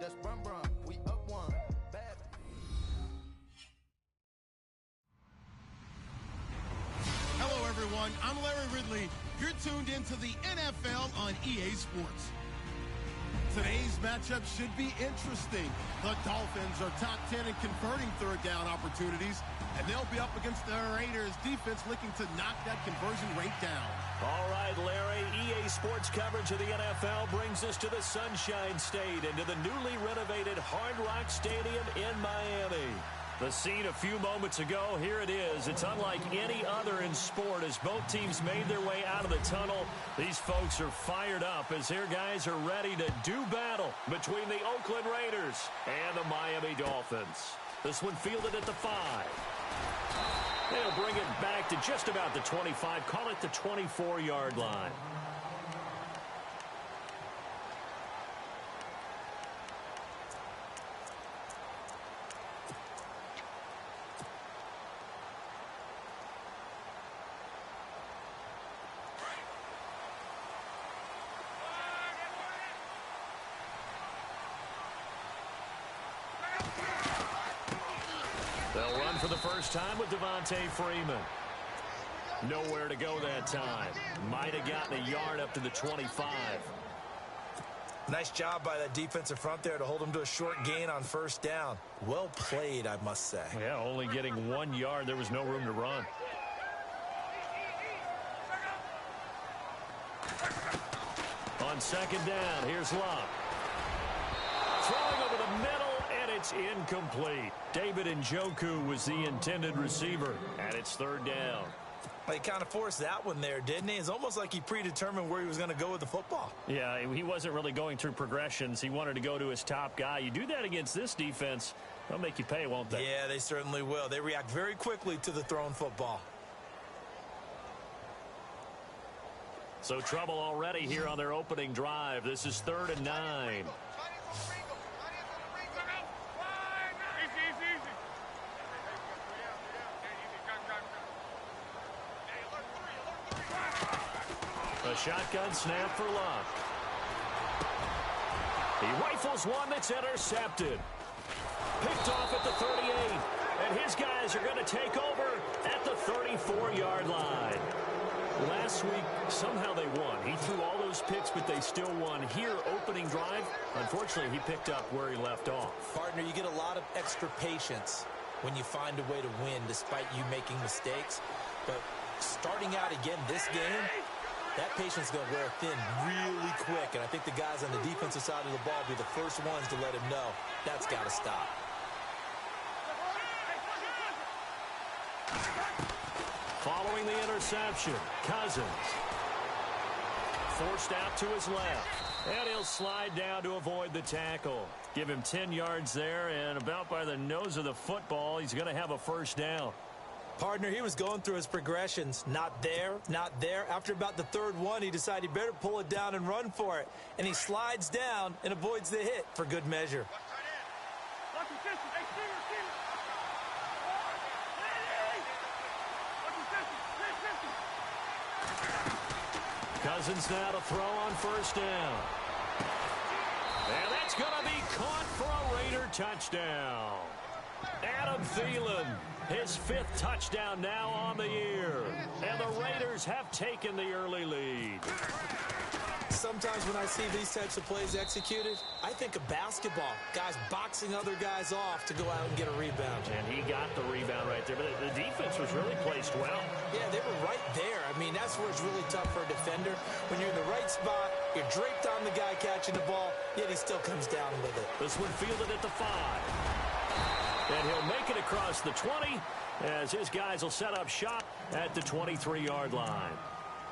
let's run. We up one. Bad. Hello, everyone. I'm Larry Ridley. You're tuned into the NFL on EA Sports. Today's matchup should be interesting. The Dolphins are top 10 in converting third down opportunities, and they'll be up against the Raiders defense looking to knock that conversion rate down. All right, Larry, EA Sports coverage of the NFL brings us to the Sunshine State and to the newly renovated Hard Rock Stadium in Miami. The scene a few moments ago, here it is. It's unlike any other in sport as both teams made their way out of the tunnel. These folks are fired up as their guys are ready to do battle between the Oakland Raiders and the Miami Dolphins. This one fielded at the 5. They'll bring it back to just about the 25, call it the 24-yard line. They'll run for the first time with Devontae Freeman. Nowhere to go that time. Might have gotten a yard up to the 25. Nice job by that defensive front there to hold him to a short gain on first down. Well played, I must say. Yeah, only getting 1 yard. There was no room to run. On second down, here's Love. Throwing over the middle. It's incomplete. David Njoku was the intended receiver, and it's third down. Well, he kind of forced that one there, didn't he? It's almost like he predetermined where he was going to go with the football. Yeah, he wasn't really going through progressions. He wanted to go to his top guy. You do that against this defense, they'll make you pay, won't they? Yeah, they certainly will. They react very quickly to the thrown football. So trouble already here on their opening drive. This is 3rd and 9. A shotgun snap for Luck. He rifles one that's intercepted. Picked off at the 38. And his guys are going to take over at the 34-yard line. Last week, somehow they won. He threw all those picks, but they still won. Here, opening drive, unfortunately, he picked up where he left off. Partner, you get a lot of extra patience when you find a way to win despite you making mistakes. But starting out again this game, that patience is going to wear thin really quick. And I think the guys on the defensive side of the ball will be the first ones to let him know that's got to stop. Following the interception, Cousins. Forced out to his left. And he'll slide down to avoid the tackle. Give him 10 yards there, and about by the nose of the football, he's going to have a first down. Partner, he was going through his progressions. Not there, not there. After about the third one, he decided he better pull it down and run for it. And he slides down and avoids the hit for good measure. Cousins now to throw on first down. And that's going to be caught for a Raider touchdown. Adam Thielen, his 5th touchdown now on the year. And the Raiders have taken the early lead. Sometimes when I see these types of plays executed, I think of basketball. Guys boxing other guys off to go out and get a rebound. And he got the rebound right there. But the defense was really placed well. Yeah, they were right there. I mean, that's where it's really tough for a defender. When you're in the right spot, you're draped on the guy catching the ball, yet he still comes down with it. This one fielded at the 5. And he'll make it across the 20 as his guys will set up shop at the 23-yard line.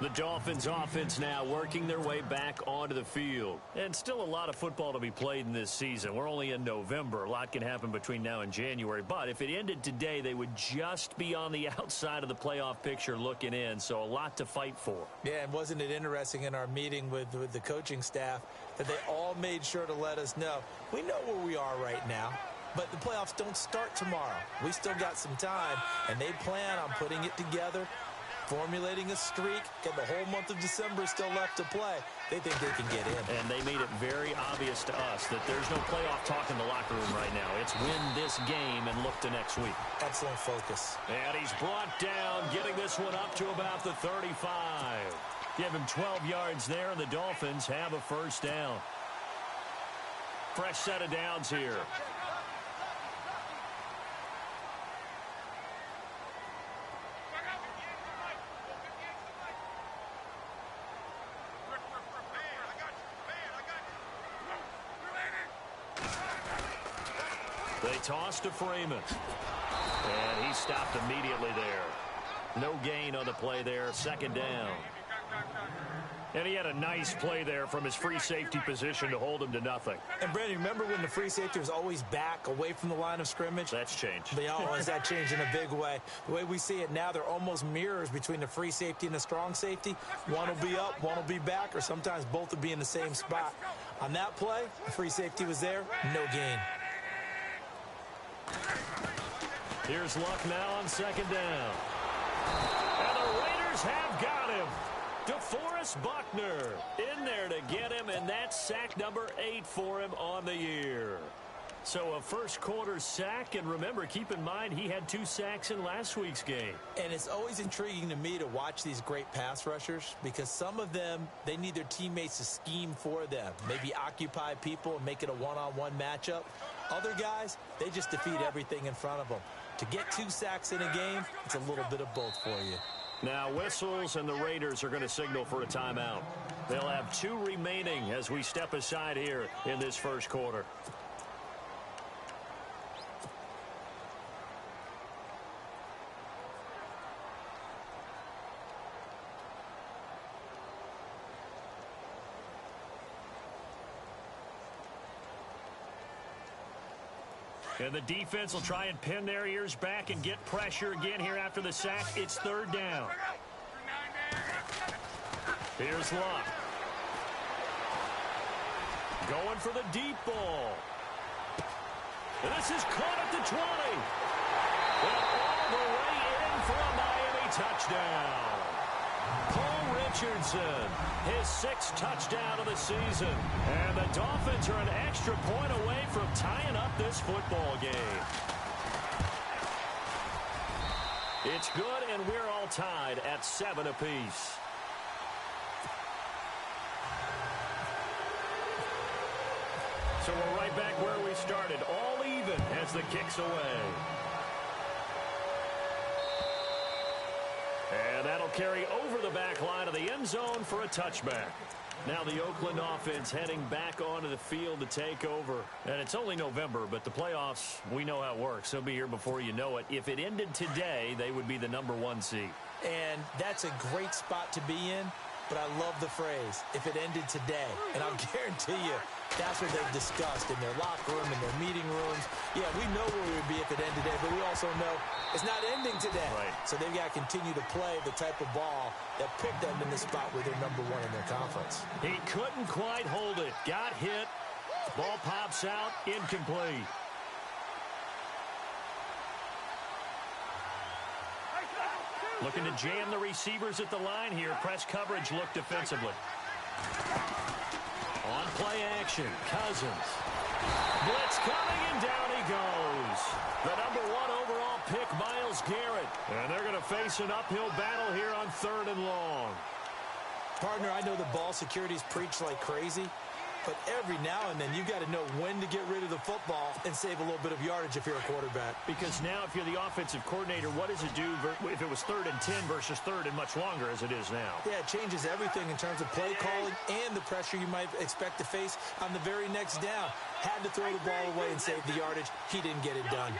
The Dolphins offense now working their way back onto the field. And still a lot of football to be played in this season. We're only in November. A lot can happen between now and January. But if it ended today, they would just be on the outside of the playoff picture looking in. So a lot to fight for. Yeah, and wasn't it interesting in our meeting with the coaching staff that they all made sure to let us know, we know where we are right now. But the playoffs don't start tomorrow. We still got some time, and they plan on putting it together formulating a streak. Got the whole month of December still left to play. They think they can get in. And they made it very obvious to us that there's no playoff talk in the locker room right now. It's win this game and look to next week. Excellent focus. And he's brought down, getting this one up to about the 35. Give him 12 yards there, and the Dolphins have a first down. Fresh set of downs here. They toss to Freeman. And he stopped immediately there. No gain on the play there. Second down. And he had a nice play there from his free safety position to hold him to nothing. And, Brandon, remember when the free safety was always back away from the line of scrimmage? That's changed. They always that changed in a big way. The way we see it now, they're almost mirrors between the free safety and the strong safety. One will be up, one will be back, or sometimes both will be in the same spot. On that play, the free safety was there, no gain. Here's Luck now on second down. And the Raiders have got him. DeForest Buckner in there to get him, and that's sack number 8 for him on the year. So a first quarter sack, and remember, keep in mind, he had 2 sacks in last week's game. And it's always intriguing to me to watch these great pass rushers because some of them, they need their teammates to scheme for them, maybe occupy people and make it a one-on-one matchup. Other guys, they just defeat everything in front of them. To get 2 sacks in a game, it's a little bit of both for you. Now whistles, and the Raiders are going to signal for a timeout. They'll have 2 remaining as we step aside here in this first quarter. And the defense will try and pin their ears back and get pressure again here after the sack. It's third down. Here's Luck. Going for the deep ball. And this is caught at the 20. And all the way in for a Miami touchdown. Paul Richardson, his 6th touchdown of the season. And the Dolphins are an extra point away from tying up this football game. It's good, and we're all tied at 7 apiece. So we're right back where we started, all even as the kick's away. And that'll carry over the back line of the end zone for a touchback. Now the Oakland offense heading back onto the field to take over. And it's only November, but the playoffs, we know how it works. They'll be here before you know it. If it ended today, they would be the number 1 seed. And that's a great spot to be in, but I love the phrase, if it ended today. And I'll guarantee you, that's what they've discussed in their locker room, in their meeting rooms. Yeah, we know where we would be if it ended today, but we also know it's not ending today. Right. So they've got to continue to play the type of ball that put them in the spot where they're number 1 in their conference. He couldn't quite hold it. Got hit. Ball pops out. Incomplete. Looking to jam the receivers at the line here. Press coverage look defensively. On play action, Cousins. Blitz coming, and down he goes. The number 1 overall pick, Myles Garrett. And they're going to face an uphill battle here on 3rd and long. Partner, I know the ball security's preached like crazy, but every now and then you've got to know when to get rid of the football and save a little bit of yardage if you're a quarterback. Because now if you're the offensive coordinator, what does it do if it was 3rd and 10 versus 3rd and much longer as it is now? Yeah, it changes everything in terms of play calling and the pressure you might expect to face on the very next down. Had to throw the ball away and save the yardage. He didn't get it done.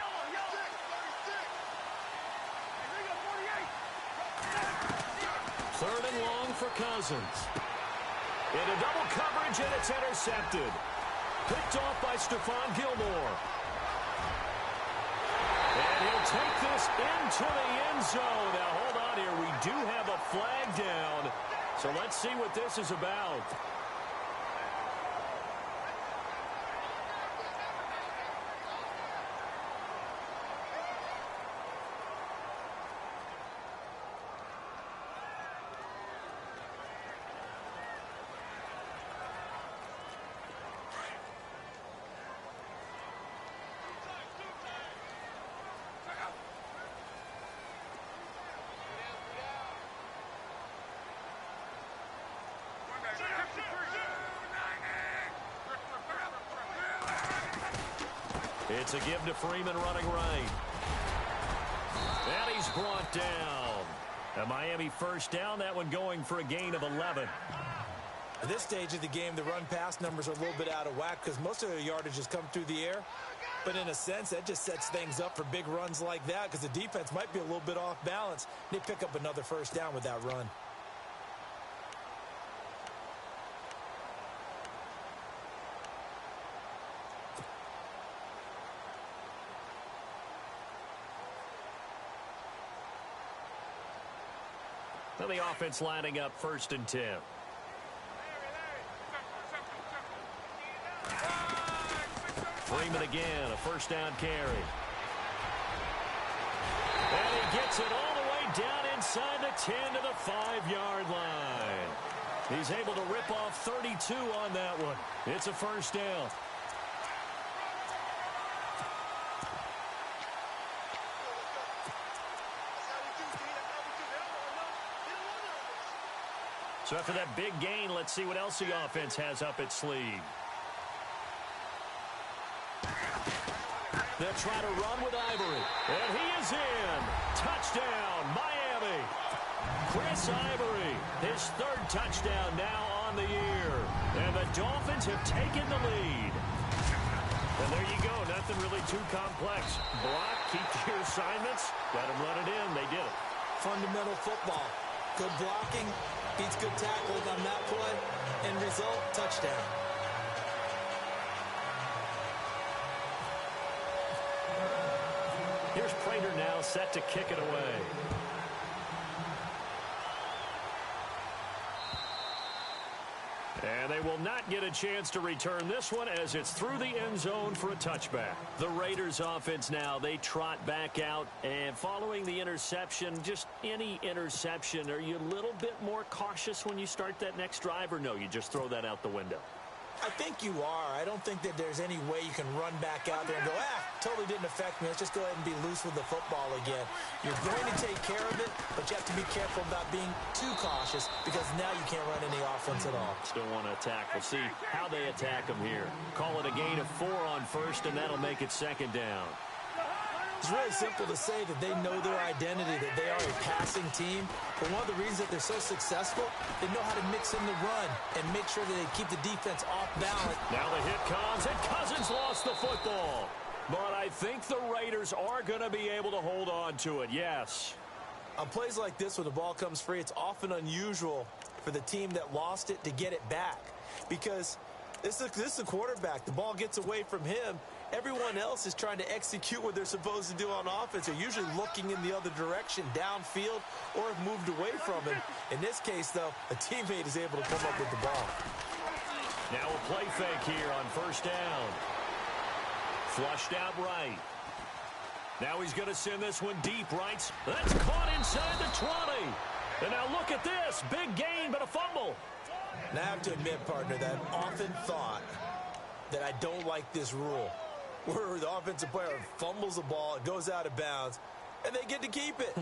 Third and long for Cousins. Into double coverage, and it's intercepted. Picked off by Stephon Gilmore. And he'll take this into the end zone. Now, hold on here. We do have a flag down. So let's see what this is about. It's a give to Freeman running right. And he's brought down. A Miami first down, that one going for a gain of 11. At this stage of the game, the run-pass numbers are a little bit out of whack because most of their yardage has come through the air. But in a sense, that just sets things up for big runs like that because the defense might be a little bit off balance. They pick up another first down with that run. Now the offense lining up 1st and 10. Freeman again, a first down carry. And he gets it all the way down inside the 10 to the 5-yard line. He's able to rip off 32 on that one. It's a first down. So after that big gain, let's see what else the offense has up its sleeve. They'll try to run with Ivory. And he is in. Touchdown, Miami. Chris Ivory, his 3rd touchdown now on the year. And the Dolphins have taken the lead. And there you go. Nothing really too complex. Block, keep to your assignments. Let them run it in. They did it. Fundamental football. Good blocking. Beats good tackling on that play. End result, touchdown. Here's Prater now set to kick it away. And they will not get a chance to return this one as it's through the end zone for a touchback. The Raiders offense now, they trot back out. And following the interception, just any interception, are you a little bit more cautious when you start that next drive, or no, you just throw that out the window? I think you are. I don't think that there's any way you can run back out there and go, totally didn't affect me. Let's just go ahead and be loose with the football again. You're going to take care of it, but you have to be careful about being too cautious because now you can't run any offense at all. Still want to attack. We'll see how they attack them here. Call it a gain of 4 on 1st, and that'll make it 2nd down. It's really simple to say that they know their identity, that they are a passing team. But one of the reasons that they're so successful, they know how to mix in the run and make sure that they keep the defense off balance. Now the hit comes, and Cousins lost the football. But I think the Raiders are going to be able to hold on to it, yes. On plays like this, when the ball comes free, it's often unusual for the team that lost it to get it back. Because this is the quarterback. The ball gets away from him. Everyone else is trying to execute what they're supposed to do on offense. They're usually looking in the other direction, downfield, or have moved away from him. In this case, though, a teammate is able to come up with the ball. Now a play fake here on 1st down. Flushed out right. Now he's going to send this one deep right. That's caught inside the 20. And now look at this. Big gain, but a fumble. Now I have to admit, partner, that I've often thought that I don't like this rule, where the offensive player fumbles the ball, it goes out of bounds, and they get to keep it.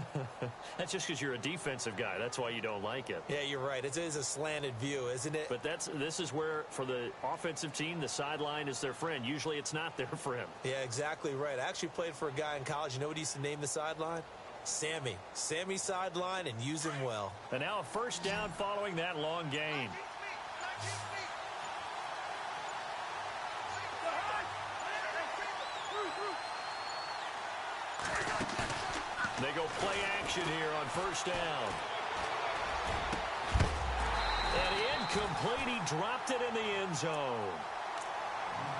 That's just because you're a defensive guy. That's why you don't like it. Yeah, you're right. It is a slanted view, isn't it? But this is where, for the offensive team, the sideline is their friend. Usually it's not their friend. Yeah, exactly right. I actually played for a guy in college. You know what he used to name the sideline? Sammy. Sammy sideline, and use him well. And now a 1st down following that long gain. They go play action here on 1st down. And incomplete. He dropped it in the end zone.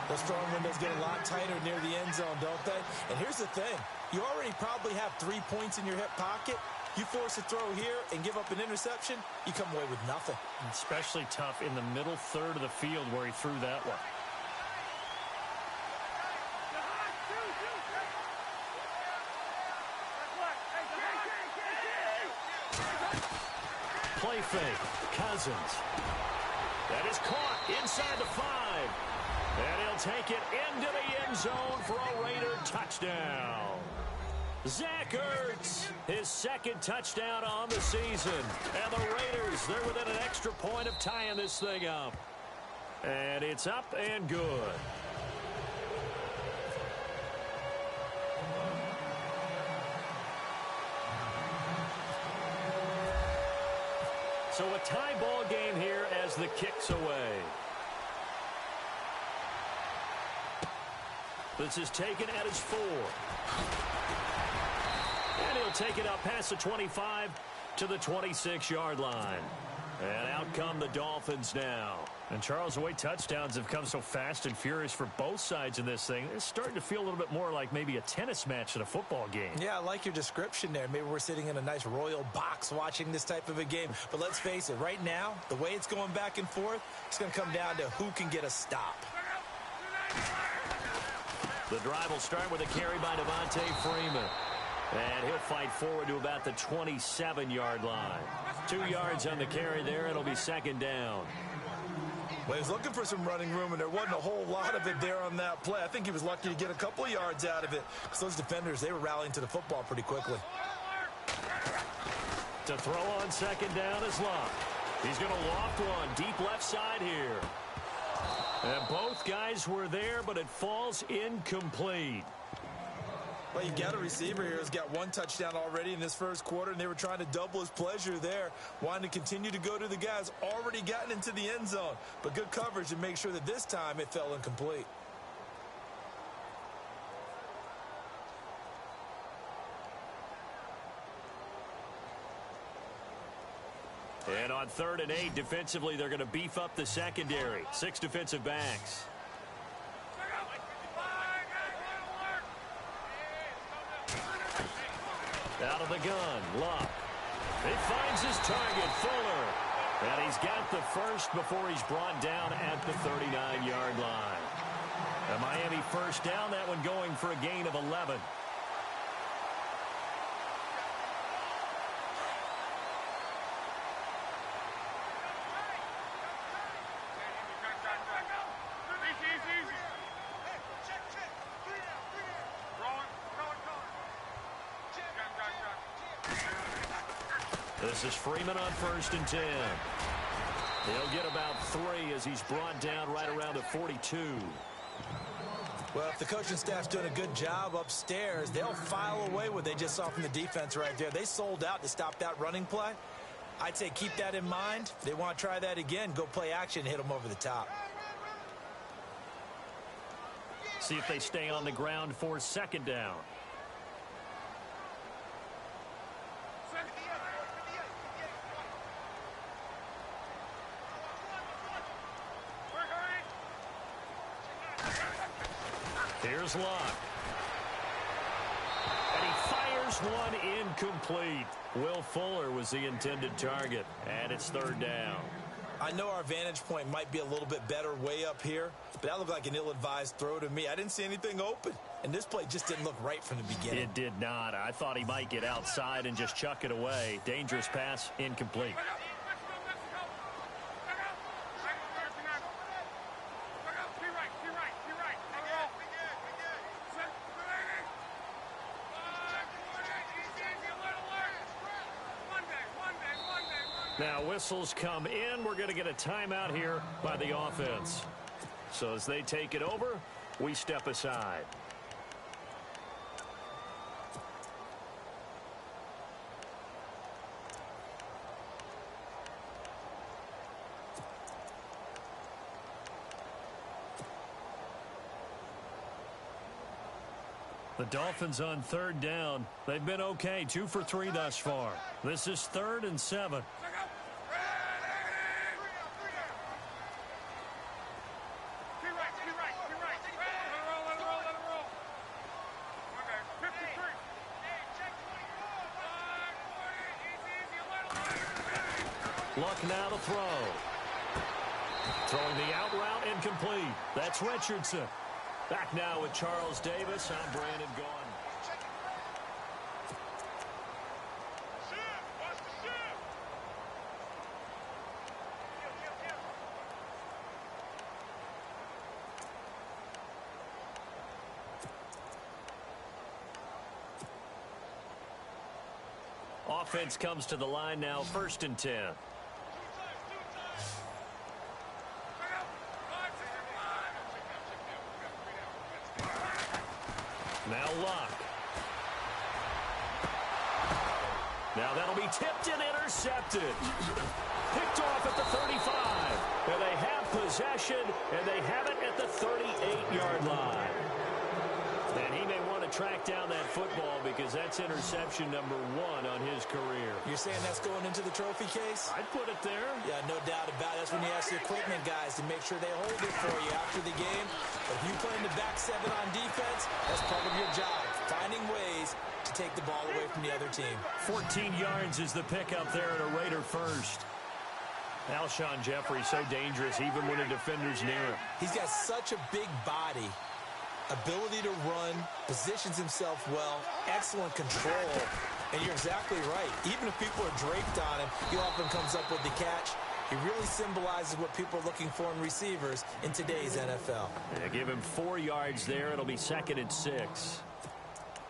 Those throwing windows get a lot tighter near the end zone, don't they? And here's the thing. You already probably have 3 points in your hip pocket. You force a throw here and give up an interception, you come away with nothing. Especially tough in the middle third of the field where he threw that one. Play fake. Cousins. That is caught inside the 5. And he'll take it into the end zone for a Raider touchdown. Zach Ertz, his 2nd touchdown on the season. And the Raiders, they're within an extra point of tying this thing up. And it's up and good. So a tie ball game here as the kick's away. This is taken at his 4. And he'll take it up past the 25 to the 26-yard line. And out come the Dolphins now. And Charles, the way touchdowns have come so fast and furious for both sides in this thing, it's starting to feel a little bit more like maybe a tennis match than a football game. Yeah, I like your description there. Maybe we're sitting in a nice royal box watching this type of a game. But let's face it, right now, the way it's going back and forth, it's going to come down to who can get a stop. The drive will start with a carry by Devontae Freeman. And he'll fight forward to about the 27-yard line. 2 yards on the carry there. It'll be second down. Well, he was looking for some running room, and there wasn't a whole lot of it there on that play. I think he was lucky to get a couple of yards out of it because those defenders, they were rallying to the football pretty quickly. To throw on second down is Luck. He's going to loft one deep left side here. And both guys were there, but it falls incomplete. Well, you got a receiver here who's got 1 touchdown already in this first quarter, and they were trying to double his pleasure there, wanting to continue to go to the guys already gotten into the end zone. But good coverage to make sure that this time it fell incomplete. And on 3rd and 8, defensively, they're going to beef up the secondary. 6 defensive backs. Out of the gun, Luck. He finds his target, Fuller. And he's got the first before he's brought down at the 39-yard line. A Miami first down, that one going for a gain of 11. This is Freeman on 1st and 10. He'll get about 3 as he's brought down right around the 42. Well, if the coaching staff's doing a good job upstairs, they'll file away what they just saw from the defense right there. They sold out to stop that running play. I'd say keep that in mind. If they want to try that again, go play action and hit them over the top. See if they stay on the ground for second down. Here's Luck. And he fires one incomplete. Will Fuller was the intended target, and it's 3rd down. I know our vantage point might be a little bit better way up here, but that looked like an ill-advised throw to me. I didn't see anything open, and this play just didn't look right from the beginning. It did not. I thought he might get outside and just chuck it away. Dangerous pass, incomplete. Now whistles come in. We're going to get a timeout here by the offense. So as they take it over, we step aside. The Dolphins on 3rd down. They've been okay, 2 for 3 thus far. This is 3rd and 7. Luck now to throw. Throwing the out route incomplete. That's Richardson. Back now with Charles Davis. I'm Brandon Gaudin. Offense comes to the line now, 1st and 10. Now Luck. Now that'll be tipped and intercepted. picked off at the 35. And they have possession, and they have it at the 38-yard line. And he may want to track down that football because that's interception number 1 on his career. You're saying that's going into the trophy case? I'd put it there. Yeah, no doubt about it. That's when you ask the equipment guys to make sure they hold it for you after the game. But if you play in the back 7 on defense, that's part of your job, finding ways to take the ball away from the other team. 14 yards is the pickup there at a Raider first. Alshon Jeffrey so dangerous even when a defender's near him. He's got such a big body, ability to run, positions himself well, excellent control. And you're exactly right. Even if people are draped on him, he often comes up with the catch. He really symbolizes what people are looking for in receivers in today's NFL. Yeah, give him 4 yards there. It'll be 2nd and 6.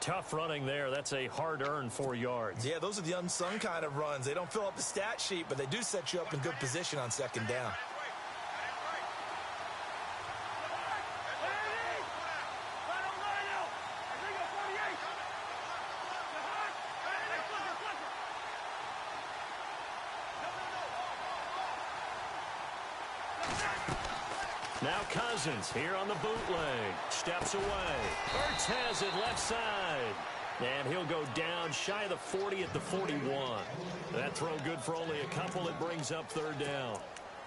Tough running there. That's a hard-earned 4 yards. Yeah, those are the unsung kind of runs. They don't fill up the stat sheet, but they do set you up in good position on 2nd down. Now Cousins here on the bootleg. Steps away. Ertz has it left side. And he'll go down shy of the 40 at the 41. That throw good for only a couple. It brings up 3rd down.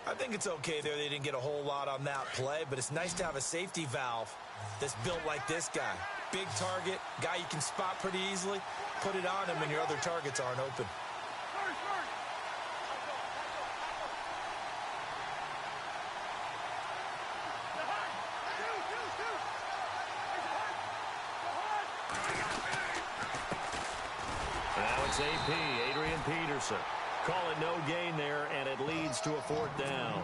I think it's okay there. They didn't get a whole lot on that play, but it's nice to have a safety valve that's built like this guy. Big target, guy you can spot pretty easily. Put it on him and your other targets aren't open. AP, Adrian Peterson. Call it no gain there, and it leads to a 4th down.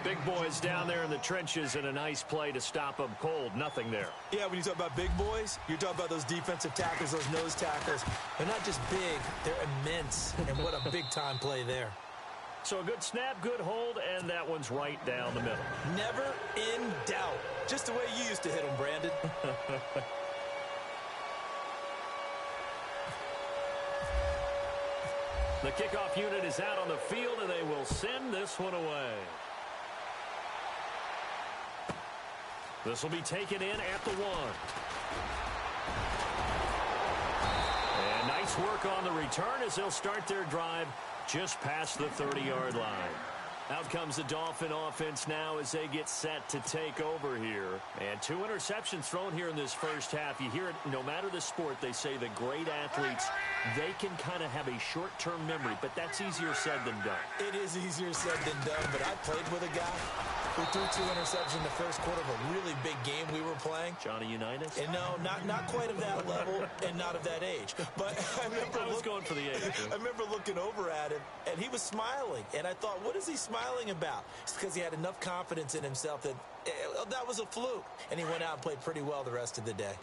Big boys down there in the trenches, and a nice play to stop them cold. Nothing there. Yeah, when you talk about big boys, you're talking about those defensive tackles, those nose tackles. They're not just big, they're immense, and what a big-time play there. So a good snap, good hold, and that one's right down the middle. Never in doubt. Just the way you used to hit them, Brandon. The kickoff unit is out on the field, and they will send this one away. This will be taken in at the 1. And nice work on the return as they'll start their drive just past the 30-yard line. Out comes the Dolphin offense now as they get set to take over here. And 2 interceptions thrown here in this first half. You hear it, no matter the sport, they say the great athletes, they can kind of have a short-term memory, but that's easier said than done. It is easier said than done, but I played with a guy who threw 2 interceptions in the first quarter of a really big game we were playing. Johnny Unitas? And no, not quite of that level and not of that age. But I was going for the age. I remember looking over at him, and he was smiling. And I thought, what is he smiling about? It's because he had enough confidence in himself that that was a fluke. And he went out and played pretty well the rest of the day.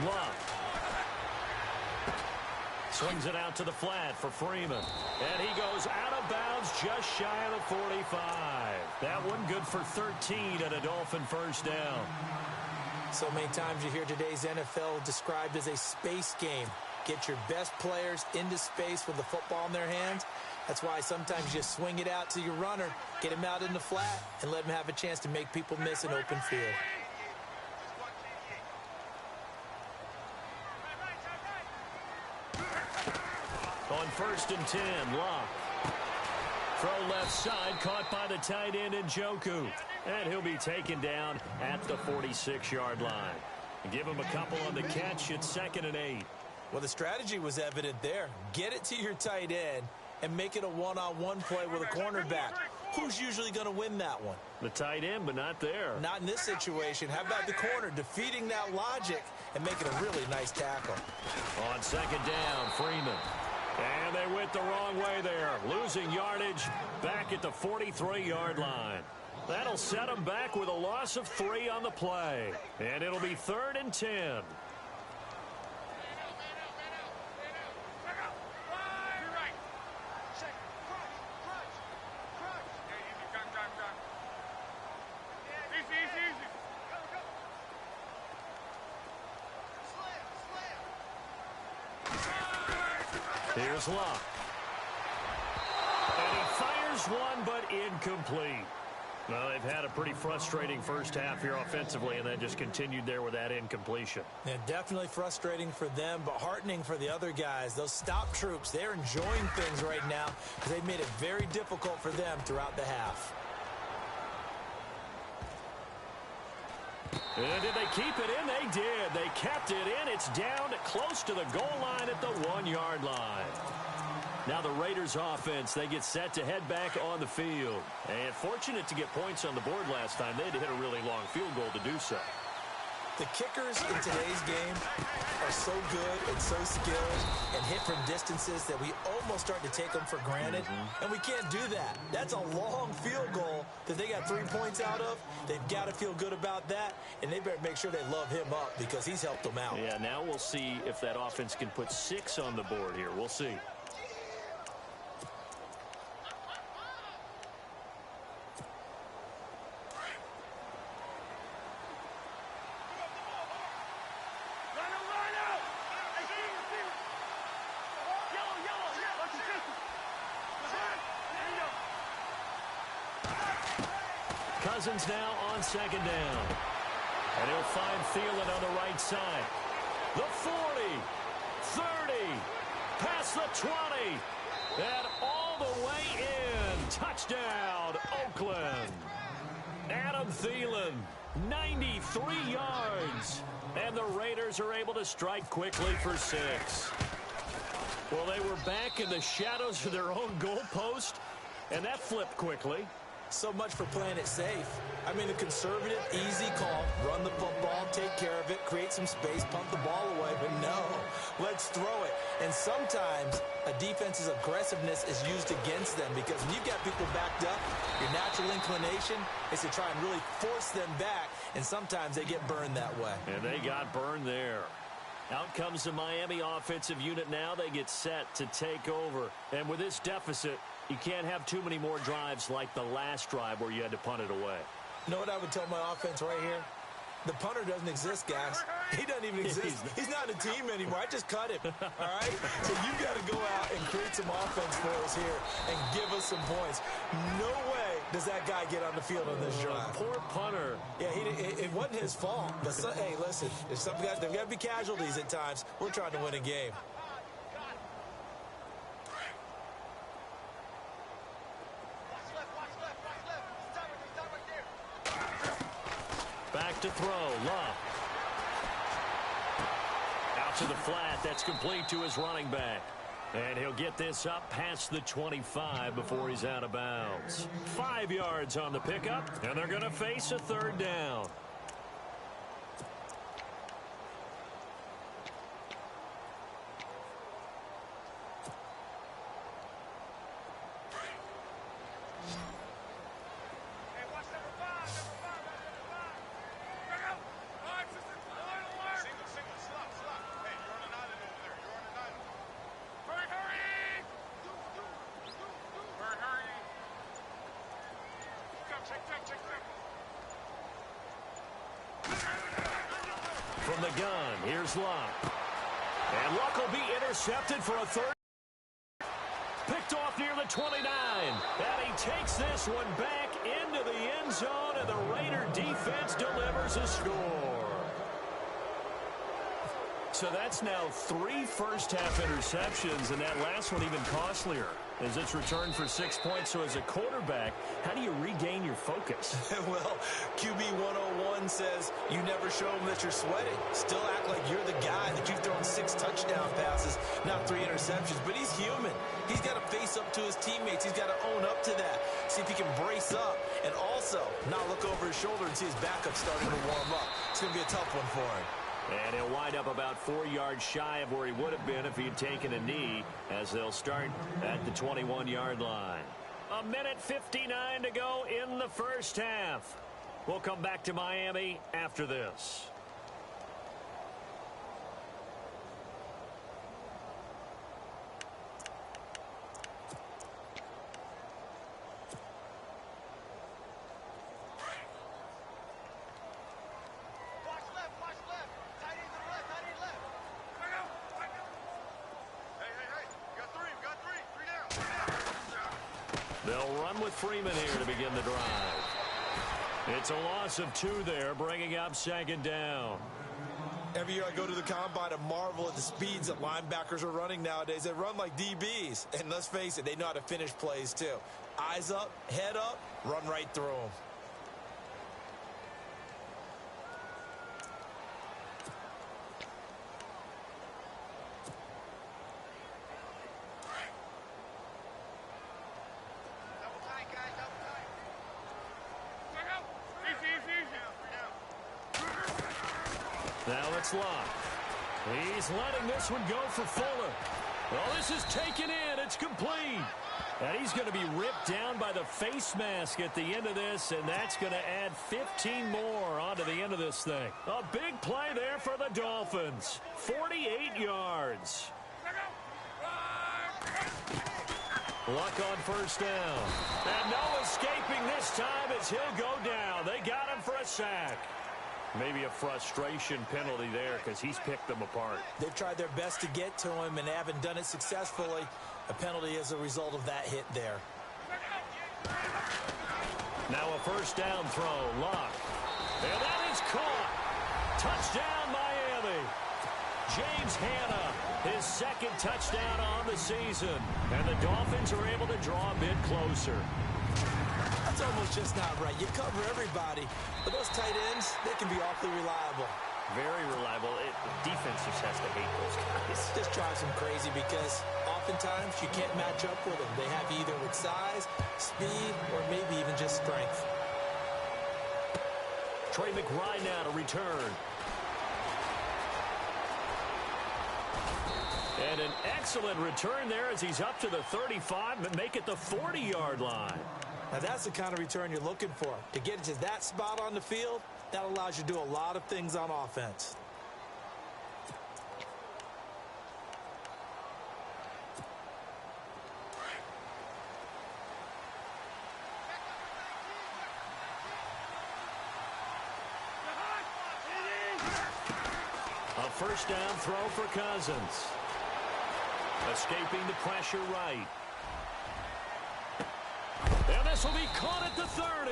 Love. Swings it out to the flat for Freeman. And he goes out of bounds just shy of the 45. That one good for 13 and a Dolphin 1st down. So many times you hear today's NFL described as a space game. Get your best players into space with the football in their hands. That's why sometimes you just swing it out to your runner, get him out in the flat, and let him have a chance to make people miss an open field. On 1st and 10, Locke. Throw left side, caught by the tight end Njoku. And he'll be taken down at the 46-yard line. Give him a couple on the catch. It's 2nd and 8. Well, the strategy was evident there. Get it to your tight end and make it a one-on-one play with a cornerback. Who's usually going to win that one? The tight end, but not there. Not in this situation. How about the corner defeating that logic and making a really nice tackle? On 2nd down, Freeman. And they went the wrong way there. Losing yardage back at the 43-yard line. That'll set them back with a loss of 3 on the play. And it'll be 3rd and 10. Here's Locke. And he fires one, but incomplete. Well, they've had a pretty frustrating first half here offensively, and then just continued there with that incompletion. Yeah, definitely frustrating for them, but heartening for the other guys. Those stop troops, they're enjoying things right now because they've made it very difficult for them throughout the half. And did they keep it in? They did. They kept it in. It's down close to the goal line at the 1-yard line. Now the Raiders offense, they get set to head back on the field. And fortunate to get points on the board last time. They had to hit a really long field goal to do so. The kickers in today's game are so good and so skilled and hit from distances that we almost start to take them for granted. And we can't do that. That's a long field goal that they got 3 points out of. They've got to feel good about that, and they better make sure they love him up because he's helped them out. Yeah, now we'll see if that offense can put 6 on the board here. We'll see. Cousins now on second down. And he'll find Thielen on the right side. The 40, 30, past the 20, and all the way in. Touchdown, Oakland. Adam Thielen, 93 yards. And the Raiders are able to strike quickly for 6. Well, they were back in the shadows of their own goalpost, and that flipped quickly. So much for playing it safe. I mean, a conservative, easy call, run the football, take care of it, create some space, punt the ball away. But no, let's throw it. And sometimes a defense's aggressiveness is used against them because when you've got people backed up, your natural inclination is to try and really force them back, and sometimes they get burned that way. And they got burned there. Out comes the Miami offensive unit now. They get set to take over. And with this deficit, you can't have too many more drives like the last drive where you had to punt it away. You know what I would tell my offense right here? The punter doesn't exist, guys. He doesn't even exist. He's not a team anymore. I just cut him, all right? So you've got to go out and create some offense for us here and give us some points. No way does that guy get on the field on this drive. Poor punter. Yeah, it wasn't his fault. But, hey, listen, if some guys, there's got to be casualties at times. We're trying to win a game. Back to throw, Love. Out to the flat, that's complete to his running back. And he'll get this up past the 25 before he's out of bounds. 5 yards on the pickup, and they're going to face a third down. From the gun, here's Locke. And Locke will be intercepted for a third. Picked off near the 29. And he takes this one back into the end zone, and the Raider defense delivers a score. So that's now 3 first-half interceptions, and that last one even costlier as it's returned for 6 points. So as a quarterback, how do you regain your focus? Well, QB 101 says you never show them that you're sweating. Still act like you're the guy that you've thrown 6 touchdown passes, not 3 interceptions. But he's human. He's got to face up to his teammates. He's got to own up to that. See if he can brace up and also not look over his shoulder and see his backup starting to warm up. It's going to be a tough one for him. And he'll wind up about 4 yards shy of where he would have been if he had taken a knee, as they'll start at the 21-yard line. 1:59 to go in the first half. We'll come back to Miami after this. They'll run with Freeman here to begin the drive. It's a loss of 2 there, bringing up second down. Every year I go to the combine and marvel at the speeds that linebackers are running nowadays. They run like DBs. And let's face it, they know how to finish plays too. Eyes up, head up, run right through them. Now it's Locke. He's letting this one go for Fuller. Well, this is taken in. It's complete. And he's going to be ripped down by the face mask at the end of this, and that's going to add 15 more onto the end of this thing. A big play there for the Dolphins. 48 yards. Luck on first down. And no escaping this time as he'll go down. They got him for a sack. Maybe a frustration penalty there because he's picked them apart. They've tried their best to get to him and haven't done it successfully. A penalty as a result of that hit there. Now a first down throw. Locke. And that is caught. Touchdown, Miami. James Hanna, his second touchdown on the season. And the Dolphins are able to draw a bit closer. That's almost just not right. You cover everybody, but those tight ends, they can be awfully reliable. Very reliable. The defense just has to hate those guys. This drives them crazy because oftentimes you can't match up with them. They have either with size, speed, or maybe even just strength. Trey McBride now to return. And an excellent return there as he's up to the 35, but make it the 40-yard line. Now, that's the kind of return you're looking for. To get to that spot on the field, that allows you to do a lot of things on offense. A first down throw for Cousins. Escaping the pressure right. And this will be caught at the 30.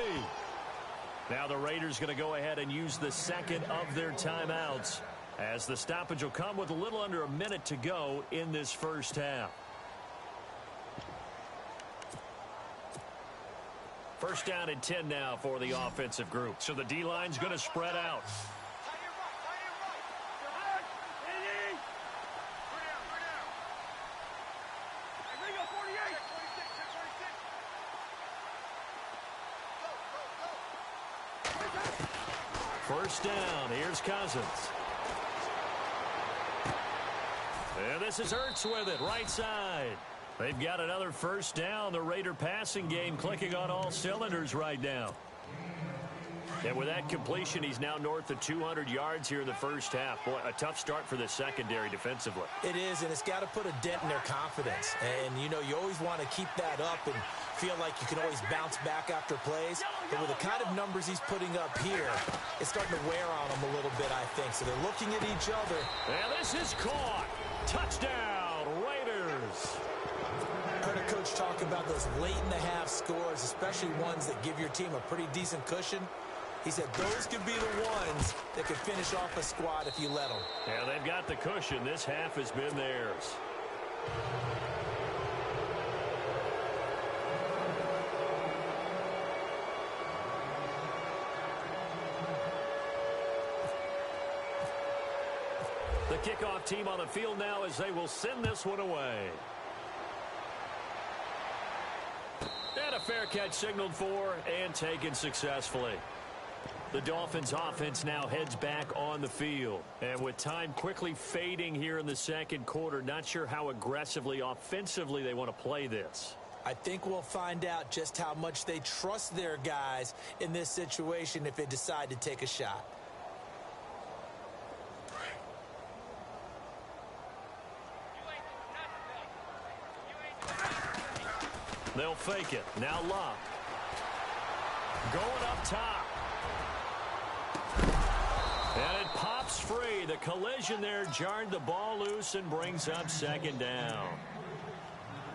Now the Raiders going to go ahead and use the second of their timeouts as the stoppage will come with a little under a minute to go in this first half. First down and 10 now for the offensive group. So the D-line's going to spread out. First down. Here's Cousins. And this is Ertz with it, right side. They've got another first down. The Raider passing game clicking on all cylinders right now. And with that completion, he's now north of 200 yards here in the first half. Boy, a tough start for the secondary defensively. It is, and it's got to put a dent in their confidence. And, you know, you always want to keep that up and feel like you can always bounce back after plays. But with the kind of numbers he's putting up here, it's starting to wear on them a little bit, I think. So they're looking at each other. And this is caught. Touchdown, Raiders. I heard a coach talk about those late-in-the-half scores, especially ones that give your team a pretty decent cushion. He said those could be the ones that could finish off a squad if you let them. Yeah, they've got the cushion. This half has been theirs. The kickoff team on the field now as they will send this one away. And a fair catch signaled for and taken successfully. The Dolphins offense now heads back on the field. And with time quickly fading here in the second quarter, not sure how aggressively, offensively they want to play this. I think we'll find out just how much they trust their guys in this situation if they decide to take a shot. They'll fake it. Now Locke. Going up top. And it pops free. The collision there jarred the ball loose and brings up second down.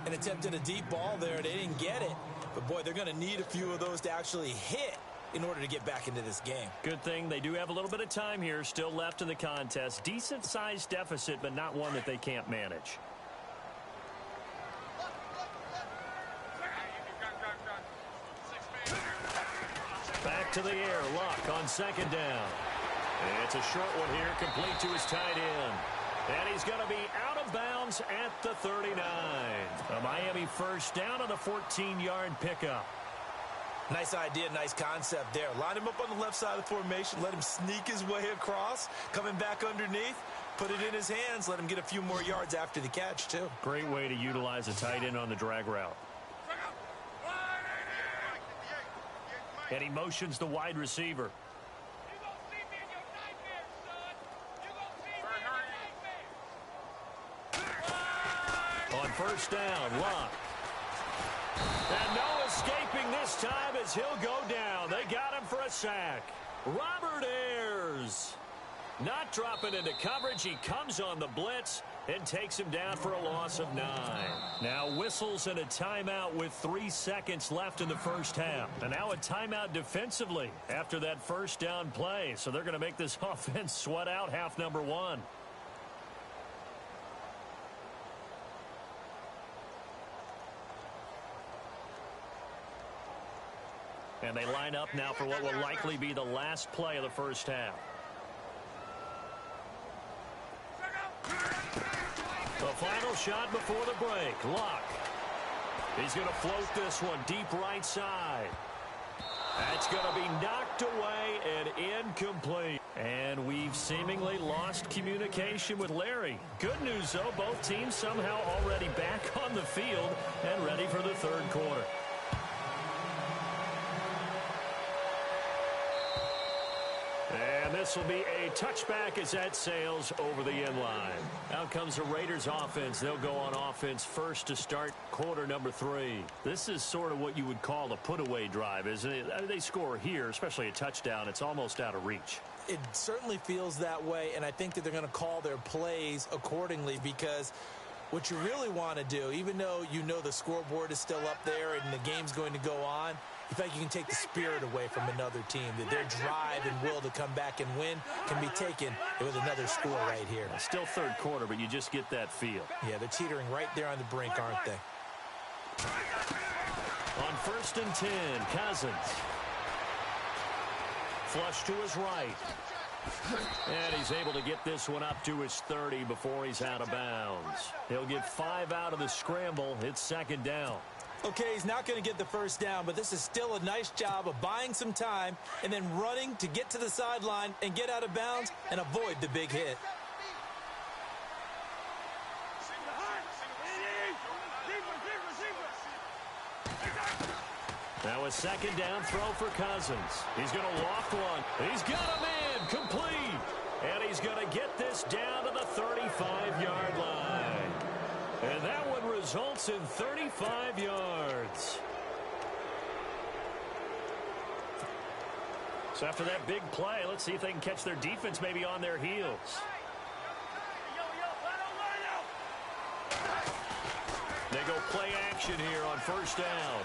and attempted a deep ball there. They didn't get it. But, boy, they're going to need a few of those to actually hit in order to get back into this game. Good thing they do have a little bit of time here still left in the contest. Decent-sized deficit, but not one that they can't manage. Back to the air. Luck on second down. It's a short one here, complete to his tight end. And he's going to be out of bounds at the 39. A Miami first down on a 14-yard pickup. Nice idea, nice concept there. Line him up on the left side of the formation. Let him sneak his way across. Coming back underneath. Put it in his hands. Let him get a few more yards after the catch, too. Great way to utilize a tight end on the drag route. And he motions the wide receiver. On first down, Luck. And no escaping this time as he'll go down. They got him for a sack. Robert Ayers not dropping into coverage. He comes on the blitz and takes him down for a loss of 9. Now whistles and a timeout with 3 seconds left in the first half. And now a timeout defensively after that first down play. So they're going to make this offense sweat out half number 1. And they line up now for what will likely be the last play of the first half. The final shot before the break. Luck. He's going to float this one deep right side. That's going to be knocked away and incomplete. And we've seemingly lost communication with Larry. Good news, though, both teams somehow already back on the field and ready for the third quarter. And this will be a touchback as that sails over the end line. Out comes the Raiders offense. They'll go on offense first to start quarter number 3. This is sort of what you would call a put-away drive, isn't it? They score here, especially a touchdown. It's almost out of reach. It certainly feels that way, and I think that they're going to call their plays accordingly because what you really want to do, even though you know the scoreboard is still up there and the game's going to go on, you feel like you can take the spirit away from another team, that their drive and will to come back and win can be taken with another score right here. Still third quarter, but you just get that feel. Yeah, they're teetering right there on the brink, aren't they? On first and 10, Cousins. Flush to his right. And he's able to get this one up to his 30 before he's out of bounds. He'll get 5 out of the scramble. It's second down. Okay, he's not going to get the first down, but this is still a nice job of buying some time and then running to get to the sideline and get out of bounds and avoid the big hit. Now a second down throw for Cousins. He's going to loft one. He's got a man complete. And he's going to get this down to the 35-yard line. And that one results in 35 yards. So after that big play, let's see if they can catch their defense maybe on their heels. They go play action here on first down.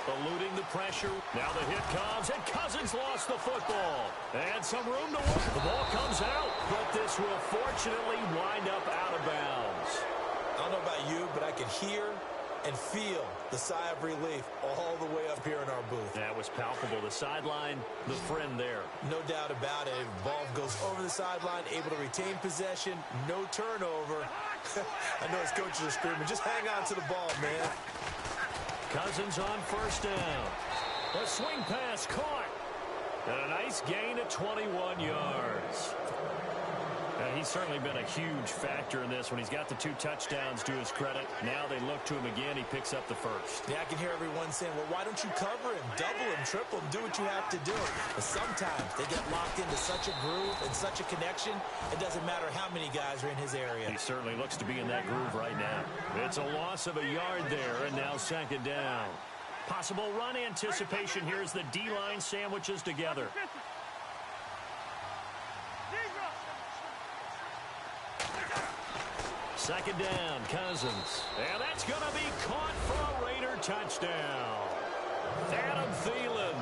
Eluding the pressure. Now the hit comes, and Cousins lost the football. And some room to work. The ball comes out, but this will fortunately wind up out of bounds. I don't know about you, but I can hear and feel the sigh of relief all the way up here in our booth. That was palpable. The sideline, the friend there. No doubt about it. Ball goes over the sideline, able to retain possession, no turnover. I know his coaches are screaming, just hang on to the ball, man. Cousins on first down. A swing pass caught. And a nice gain of 21 yards. And he's certainly been a huge factor in this when he's got the 2 touchdowns to his credit. Now they look to him again. He picks up the first. Yeah, I can hear everyone saying, well, why don't you cover him, double him, triple him, do what you have to do. But sometimes they get locked into such a groove and such a connection, it doesn't matter how many guys are in his area. He certainly looks to be in that groove right now. It's a loss of a yard there, and now second down. Possible run anticipation here as the D-line sandwiches together. Second down, Cousins. And that's going to be caught for a Raider touchdown. Adam Thielen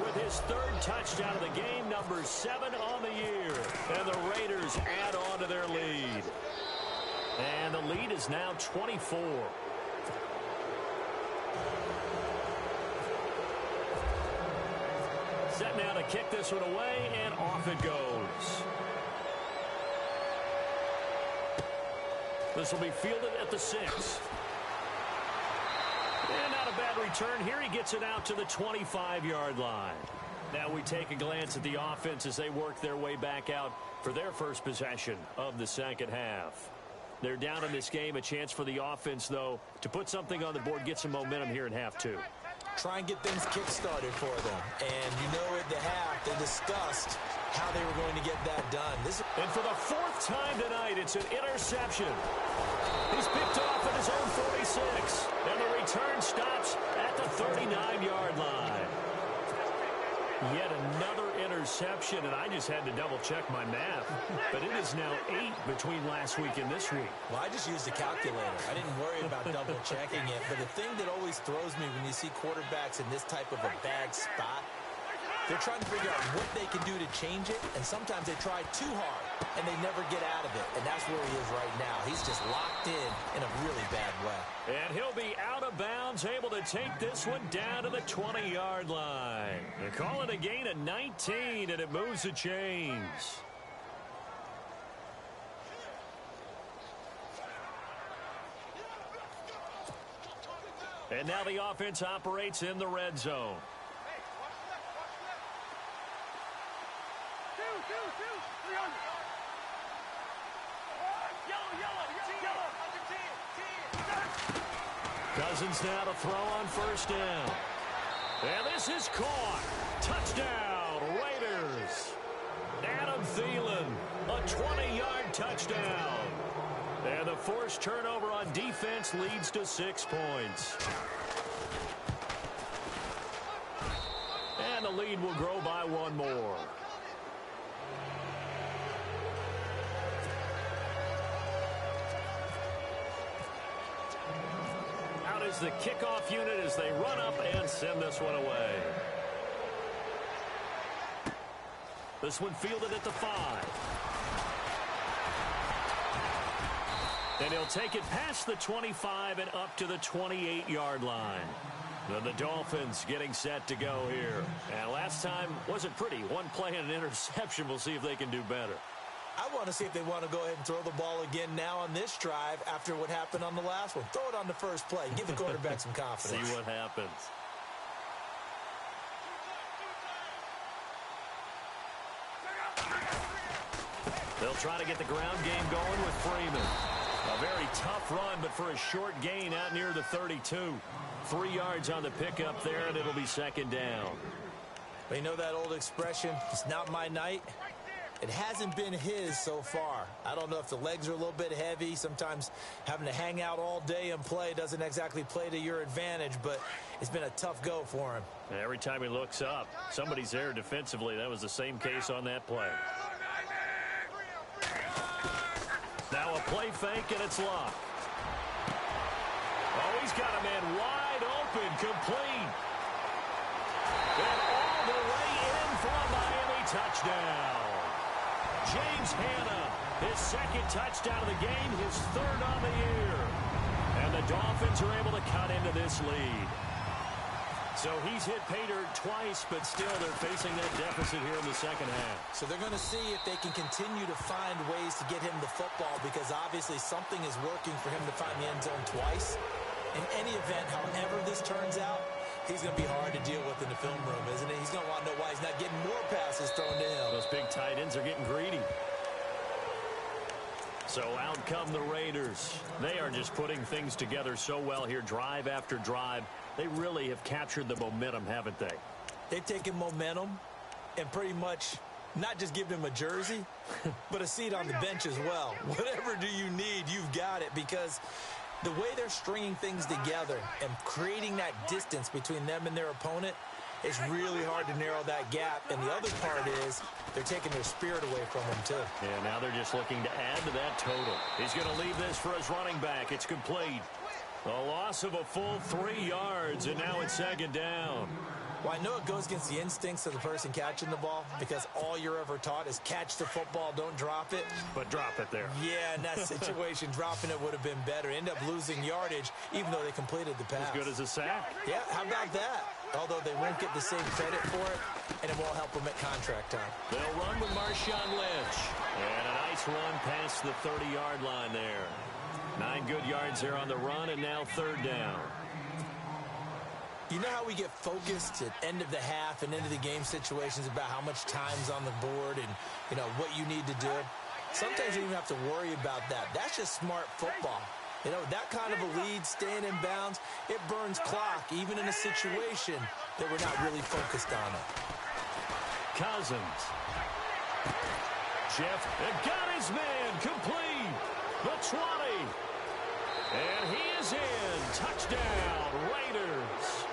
with his third touchdown of the game, number 7 on the year. And the Raiders add on to their lead. And the lead is now 24. Set now to kick this one away, and off it goes. This will be fielded at the 6. And not a bad return here. He gets it out to the 25-yard line. Now we take a glance at the offense as they work their way back out for their first possession of the second half. They're down in this game. A chance for the offense, though, to put something on the board, get some momentum here in half 2. Try and get things kick-started for them. And you know at the half, they discussed how they were going to get that done. And for the 4th time tonight, it's an interception. He's picked off at his own 46. And the return stops at the 39-yard line. Yet another interception, and I just had to double-check my math. But it is now 8 between last week and this week. Well, I just used a calculator. I didn't worry about double-checking it. But the thing that always throws me when you see quarterbacks in this type of a bad spot, they're trying to figure out what they can do to change it, and sometimes they try too hard, and they never get out of it. And that's where he is right now. He's just locked in a really bad way. And he'll be out of bounds, able to take this one down to the 20-yard line. They call it a gain of 19, and it moves the chains. And now the offense operates in the red zone. Cousins now to throw on first down. And this is caught. Touchdown, Raiders. Adam Thielen, a 20-yard touchdown. And the forced turnover on defense leads to 6 points. And the lead will grow by 1 more. Is the kickoff unit as they run up and send this one away. This one fielded at the 5. And he'll take it past the 25 and up to the 28-yard line. Then the Dolphins getting set to go here. And last time wasn't pretty. One play and an interception. We'll see if they can do better. I want to see if they want to go ahead and throw the ball again now on this drive after what happened on the last one. Throw it on the first play. Give the quarterback some confidence. See what happens. They'll try to get the ground game going with Freeman. A very tough run, but for a short gain out near the 32. 3 yards on the pickup there, and it'll be second down. But you know that old expression, it's not my night? It hasn't been his so far. I don't know if the legs are a little bit heavy. Sometimes having to hang out all day and play doesn't exactly play to your advantage, but it's been a tough go for him. And every time he looks up, somebody's there defensively. That was the same case on that play. Now a play fake, and it's locked. Oh, he's got a man wide open, complete. And all the way in for a Miami touchdown. James Hanna, his second touchdown of the game, his 3rd on the year. And the Dolphins are able to cut into this lead. So he's hit pay dirt twice, but still they're facing that deficit here in the second half. So they're going to see if they can continue to find ways to get him the football, because obviously something is working for him to find the end zone twice. In any event, however this turns out, he's going to be hard to deal with in the film room, isn't he? He's going to want to know why he's not getting more passes thrown to him. Those big tight ends are getting greedy. So out come the Raiders. They are just putting things together so well here, drive after drive. They really have captured the momentum, haven't they? They've taken momentum and pretty much not just given him a jersey, but a seat on the bench as well. Whatever do you need, you've got it, because the way they're stringing things together and creating that distance between them and their opponent, it's really hard to narrow that gap. And the other part is they're taking their spirit away from him, too. Yeah, now they're just looking to add to that total. He's going to leave this for his running back. It's complete. A loss of a full 3 yards, and now it's second down. Well, I know it goes against the instincts of the person catching the ball because all you're ever taught is catch the football, don't drop it. But drop it there. Yeah, in that situation, dropping it would have been better. End up losing yardage, even though they completed the pass. As good as a sack. Yeah, how about that? Although they won't get the same credit for it, and it won't help them at contract time. They'll run with Marshawn Lynch. And a nice run past the 30-yard line there. 9 good yards there on the run, and now third down. You know how we get focused at end of the half and into the game situations about how much time's on the board and, you know, what you need to do? Sometimes you don't even have to worry about that. That's just smart football. You know, that kind of a lead, staying in bounds, it burns clock, even in a situation that we're not really focused on it. Cousins. Jeff got his man complete. The 20. And he is in. Touchdown, Raiders.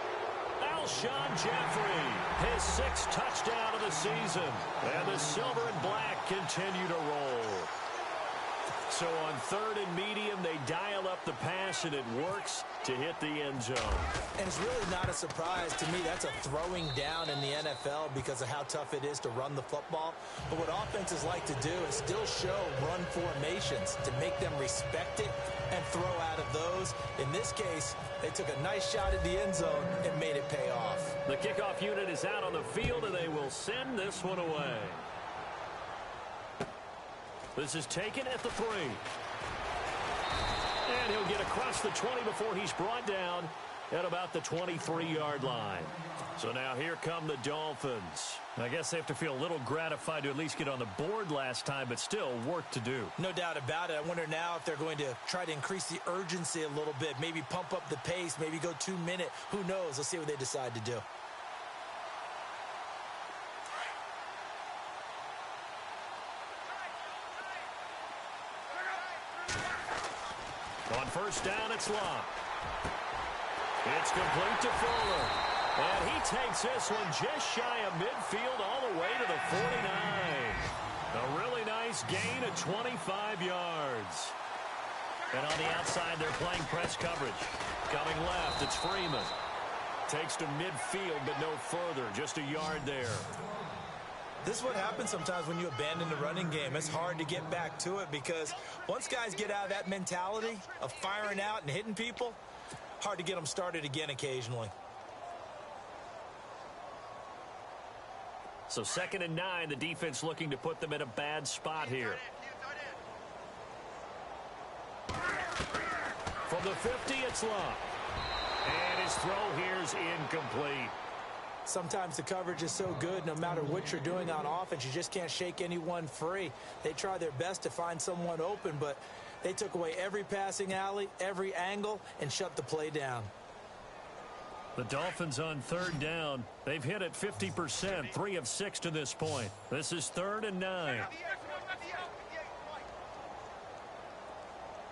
Alshon Jeffrey, his 6th touchdown of the season. And the silver and black continue to roll. So on 3rd and medium, they dial up the pass, and it works to hit the end zone. And it's really not a surprise to me. That's a throwing down in the NFL because of how tough it is to run the football. But what offenses like to do is still show run formations to make them respect it and throw out of those. In this case, they took a nice shot at the end zone and made it pay off. The kickoff unit is out on the field, and they will send this one away. This is taken at the 3. And he'll get across the 20 before he's brought down at about the 23-yard line. So now here come the Dolphins. I guess they have to feel a little gratified to at least get on the board last time, but still work to do. No doubt about it. I wonder now if they're going to try to increase the urgency a little bit, maybe pump up the pace, maybe go 2-minute. Who knows? Let's see what they decide to do. On first down, it's Locke. It's complete to Fuller. And he takes this one just shy of midfield all the way to the 49. A really nice gain of 25 yards. And on the outside, they're playing press coverage. Coming left, it's Freeman. Takes to midfield, but no further. Just a yard there. This is what happens sometimes when you abandon the running game. It's hard to get back to it because once guys get out of that mentality of firing out and hitting people, hard to get them started again occasionally. So 2nd and 9, the defense looking to put them in a bad spot here. From the 50, it's Locke. And his throw here is incomplete. Sometimes the coverage is so good, no matter what you're doing on offense, you just can't shake anyone free. They try their best to find someone open, but they took away every passing alley, every angle, and shut the play down. The Dolphins on 3rd down. They've hit it 50%, 3 of 6 to this point. This is 3rd and 9.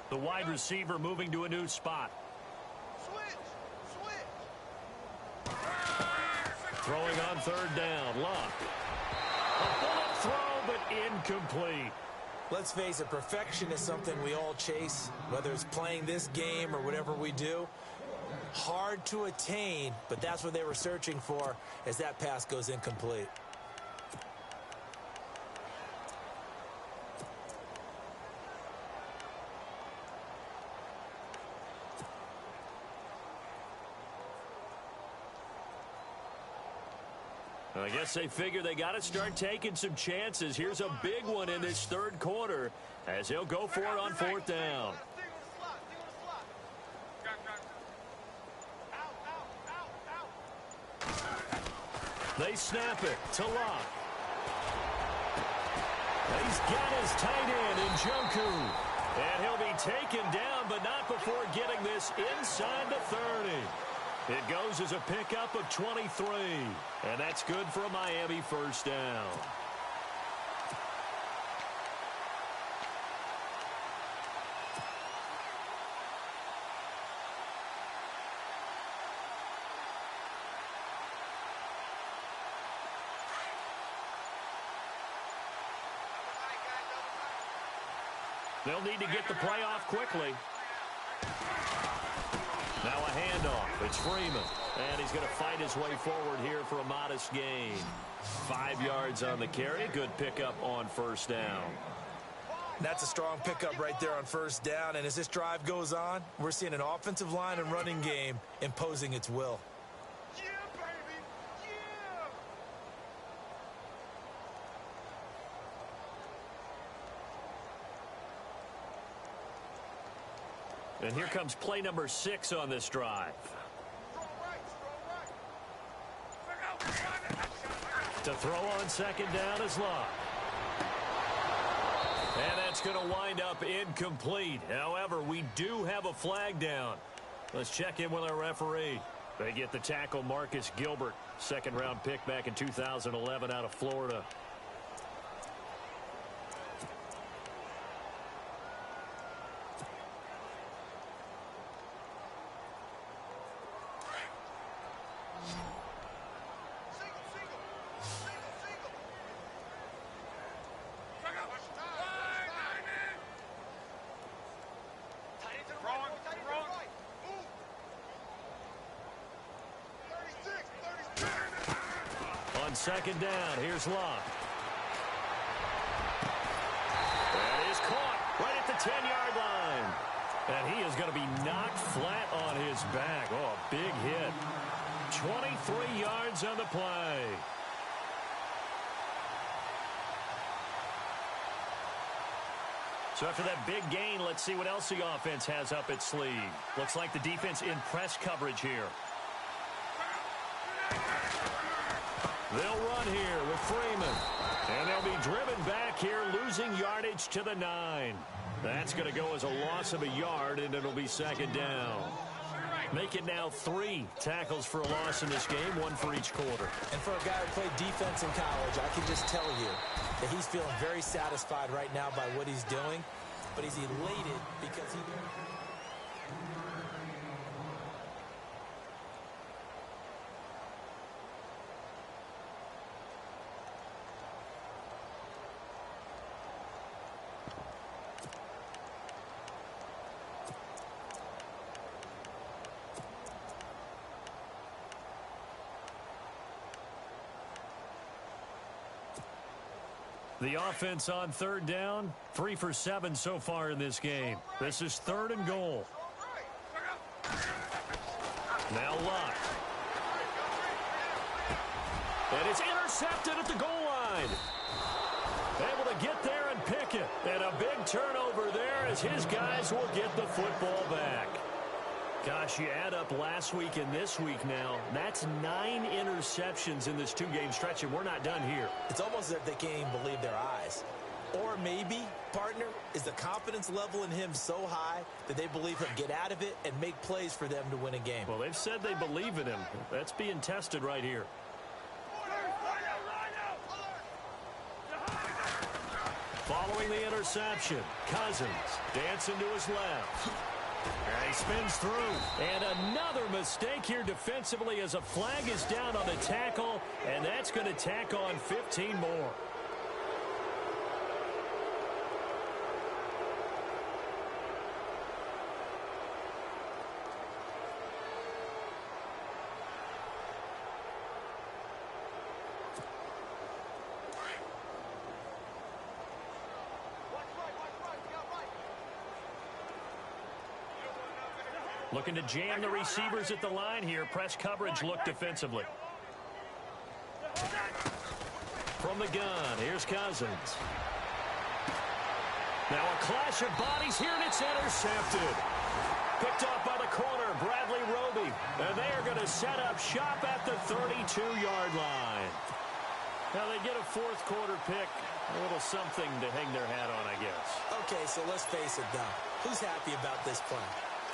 The wide receiver moving to a new spot. Throwing on 3rd down, Locke. A bullet throw, but incomplete. Let's face it, perfection is something we all chase, whether it's playing this game or whatever we do. Hard to attain, but that's what they were searching for as that pass goes incomplete. I guess they figure they got to start taking some chances. Here's a big one in this 3rd quarter as he'll go for it on 4th down. They snap it to Locke. He's got his tight end in Njoku. And he'll be taken down, but not before getting this inside the 30. It goes as a pickup of 23. And that's good for a Miami first down. They'll need to get the play off quickly. Now a handoff. It's Freeman. And he's going to fight his way forward here for a modest gain. 5 yards on the carry. Good pickup on first down. That's a strong pickup right there on first down. And as this drive goes on, we're seeing an offensive line and running game imposing its will. Yeah, baby. Yeah. And here comes play number 6 on this drive. To throw on second down is Locke. And that's going to wind up incomplete. However, we do have a flag down. Let's check in with our referee. They get the tackle, Marcus Gilbert, second-round pick back in 2011 out of Florida. Second down, here's Locke. That is caught right at the 10-yard line. And he is going to be knocked flat on his back. Oh, a big hit. 23 yards on the play. So after that big gain, let's see what else the offense has up its sleeve. Looks like the defense in press coverage here. They'll run here with Freeman. And they'll be driven back here, losing yardage to the 9. That's going to go as a loss of a yard, and it'll be second down. Make it now 3 tackles for a loss in this game, 1 for each quarter. And for a guy who played defense in college, I can just tell you that he's feeling very satisfied right now by what he's doing, but he's elated because he... The offense on third down, 3 for 7 so far in this game. This is 3rd and goal. Now Locke. And it's intercepted at the goal line. Able to get there and pick it. And a big turnover there as his guys will get the football back. Gosh, you add up last week and this week now. That's 9 interceptions in this 2-game stretch, and we're not done here. It's almost as if they can't even believe their eyes. Or maybe, partner, is the confidence level in him so high that they believe he'll get out of it and make plays for them to win a game. Well, they've said they believe in him. That's being tested right here. Following the interception, Cousins dancing to his left. And he spins through. And another mistake here defensively as a flag is down on the tackle, and that's going to tack on 15 more. Looking to jam the receivers at the line here. Press coverage look defensively. From the gun, here's Cousins. Now a clash of bodies here, and it's intercepted. Picked up by the corner, Bradley Roby. And they are going to set up shop at the 32-yard line. Now they get a 4th quarter pick. A little something to hang their hat on, I guess. Okay, so let's face it, though. Who's happy about this play?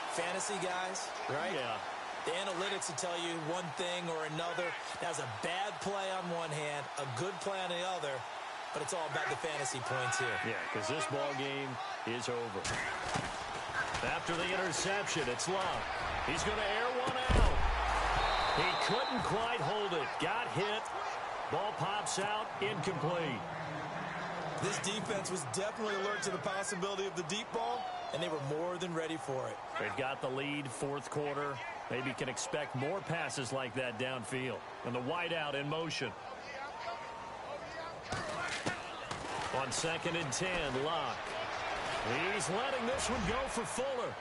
Fantasy guys, right? Yeah. The analytics will tell you one thing or another. That's a bad play on one hand, a good play on the other, but it's all about the fantasy points here. Yeah, because this ball game is over. After the interception, it's Locke. He's going to air one out. He couldn't quite hold it. Got hit. Ball pops out, incomplete. This defense was definitely alert to the possibility of the deep ball, and they were more than ready for it. They've got the lead, fourth quarter. Maybe can expect more passes like that downfield. And the wideout in motion. On 2nd and 10, Locke. He's letting this one go for Fuller.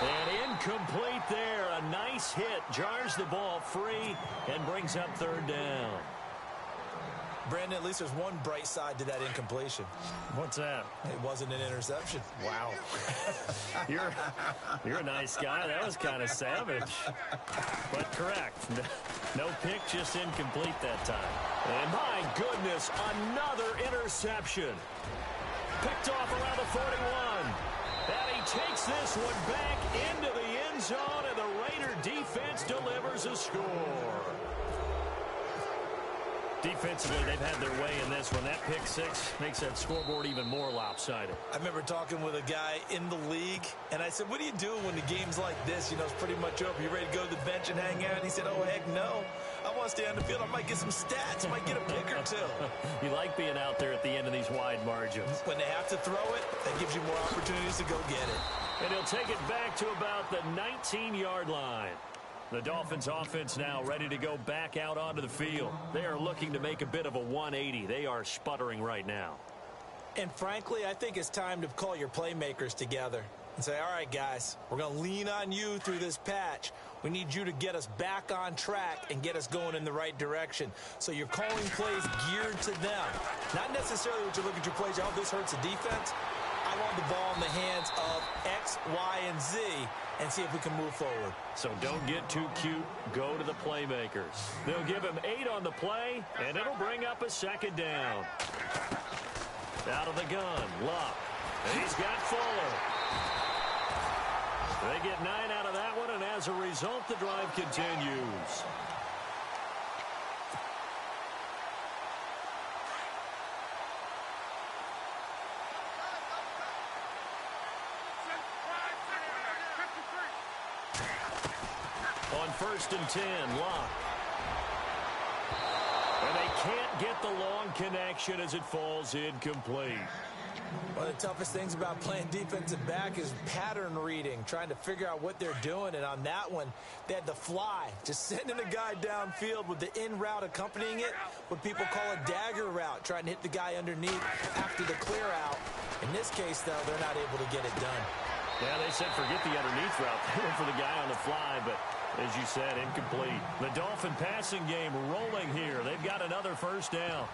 And incomplete there. A nice hit. Jars the ball free and brings up 3rd down. Brandon, at least there's one bright side to that incompletion. What's that? It wasn't an interception. Wow. You're a nice guy. That was kind of savage. But correct. No pick, just incomplete that time. And my goodness, another interception. Picked off around the 41. And he takes this one back into the end zone, and the Raider defense delivers a score. Defensively, they've had their way in this one. That pick six makes that scoreboard even more lopsided. I remember talking with a guy in the league, and I said, what do you do when the game's like this? You know, it's pretty much over. You ready to go to the bench and hang out? And he said, oh, heck no. I want to stay on the field. I might get some stats. I might get a pick or two. You like being out there at the end of these wide margins. When they have to throw it, that gives you more opportunities to go get it. And he'll take it back to about the 19-yard line. The Dolphins offense now ready to go back out onto the field. They are looking to make a bit of a 180. They are sputtering right now. And frankly, I think it's time to call your playmakers together and say, all right, guys, we're going to lean on you through this patch. We need you to get us back on track and get us going in the right direction. So you're calling plays geared to them. Not necessarily what you look at your plays, oh, this hurts the defense. I want the ball in the hands of X, Y, and Z and see if we can move forward. So don't get too cute. Go to the playmakers. They'll give him 8 on the play, and it'll bring up a 2nd down. Out of the gun, Locke. And he's got Fuller. They get 9 out of that one, and as a result, the drive continues. On 1st and 10, Locke. And they can't get the long connection as it falls incomplete. One of the toughest things about playing defensive back is pattern reading, trying to figure out what they're doing. And on that one, they had the fly, just sending a guy downfield with the in route accompanying it, what people call a dagger route, trying to hit the guy underneath after the clear out. In this case, though, they're not able to get it done. Yeah, they said forget the underneath route. They went for the guy on the fly, but as you said, incomplete. The Dolphin passing game rolling here. They've got another 1st down.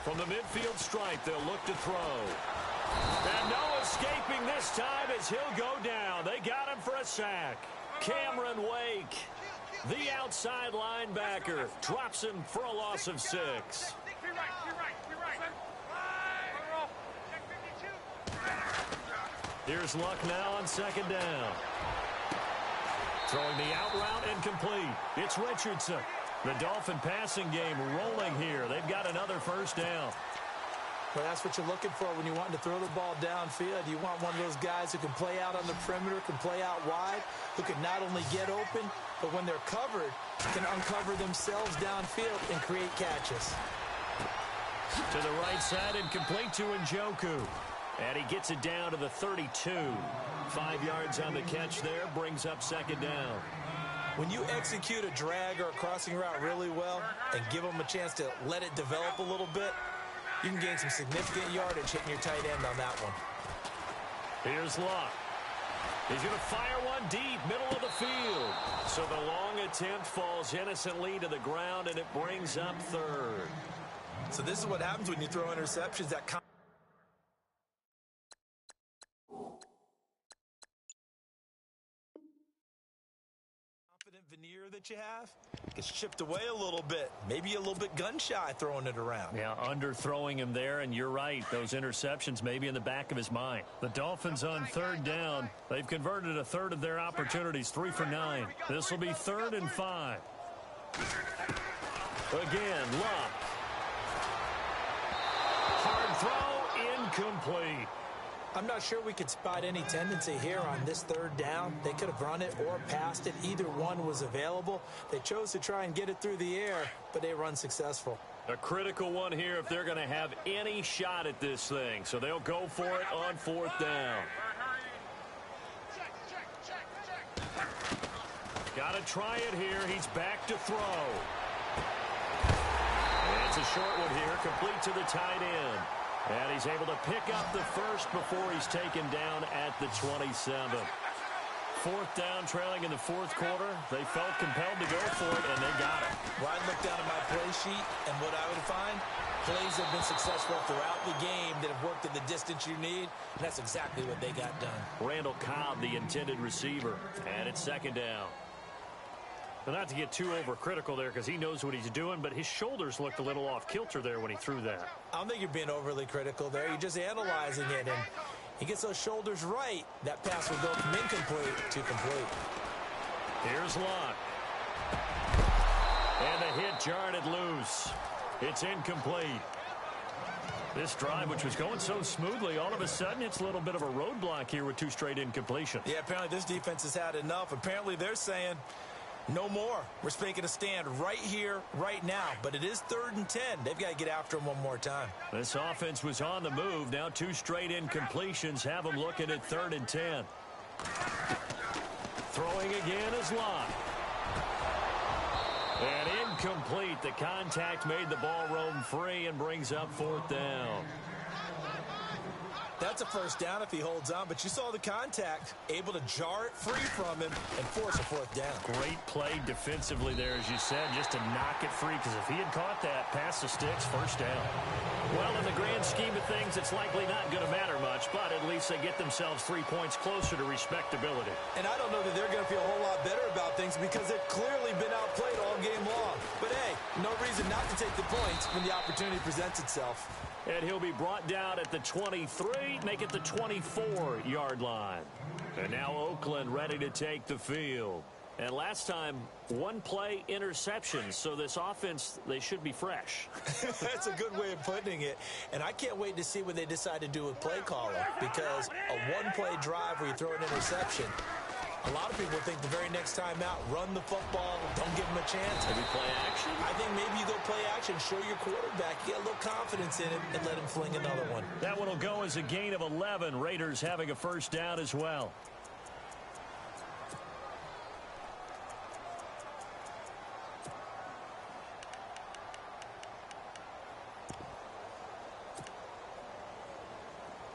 From the midfield stripe, they'll look to throw. And no escaping this time as he'll go down. They got him for a sack. Cameron Wake, the outside linebacker, drops him for a loss of 6. Here's Luck now on 2nd down. Throwing the out route incomplete. It's Richardson. The Dolphin passing game rolling here. They've got another 1st down. Well, that's what you're looking for when you want to throw the ball downfield. You want one of those guys who can play out on the perimeter, can play out wide, who can not only get open, but when they're covered, can uncover themselves downfield and create catches. To the right side and complete to Njoku. And he gets it down to the 32. 5 yards on the catch there, brings up 2nd down. When you execute a drag or a crossing route really well and give them a chance to let it develop a little bit, you can gain some significant yardage hitting your tight end on that one. Here's Locke. He's going to fire one deep, middle of the field. So the long attempt falls innocently to the ground, and it brings up 3rd. So this is what happens when you throw interceptions. That veneer that you have gets chipped away a little bit. Maybe a little bit gun-shy throwing it around. Yeah, underthrowing him there, and you're right. Those interceptions may be in the back of his mind. The Dolphins on 3rd down. They've converted a third of their opportunities, 3 for 9. This will be 3rd and 5. Again, Locke. I'm not sure we could spot any tendency here on this third down. They could have run it or passed it. Either one was available. They chose to try and get it through the air, but they were unsuccessful. A critical one here if they're going to have any shot at this thing. So they'll go for it on fourth down. Got to try it here. He's back to throw. And it's a short one here, complete to the tight end. And he's able to pick up the first before he's taken down at the 27. Fourth down, trailing in the fourth quarter. They felt compelled to go for it, and they got it. Well, I look down at my play sheet, and what I would find, plays have been successful throughout the game that have worked at the distance you need, and that's exactly what they got done. Randall Cobb, the intended receiver, and it's second down. Well, not to get too overcritical there because he knows what he's doing, but his shoulders looked a little off kilter there when he threw that. I don't think you're being overly critical there. You're just analyzing it, and he gets those shoulders right. That pass will go from incomplete to complete. Here's Locke. And the hit jarred it loose. It's incomplete. This drive, which was going so smoothly, all of a sudden it's a little bit of a roadblock here with two straight incompletions. Yeah, apparently this defense has had enough. Apparently they're saying, no more. We're making a stand right here, right now. But it is 3rd and 10. They've got to get after him one more time. This offense was on the move. Now two straight incompletions have them looking at 3rd and 10. Throwing again is Locke. And incomplete. The contact made the ball roam free and brings up 4th down. That's a first down if he holds on, but you saw the contact, able to jar it free from him and force a 4th down. Great play defensively there, as you said, just to knock it free, because if he had caught that, past the sticks, first down. Well, in the grand scheme of things, it's likely not going to matter much, but at least they get themselves 3 points closer to respectability. And I don't know that they're going to feel a whole lot better about things because they've clearly been outplayed all game long. But hey, no reason not to take the points when the opportunity presents itself. And he'll be brought down at the 23, make it the 24-yard line. And now Oakland ready to take the field. And last time, one play interception, so this offense, they should be fresh. That's a good way of putting it. And I can't wait to see what they decide to do with play calling, because a one-play drive where you throw an interception, a lot of people think the very next time out, run the football, don't give them a chance. Maybe play action? I think maybe you go play action, show your quarterback, get a little confidence in him, and let him fling another one. That one will go as a gain of 11. Raiders having a first down as well.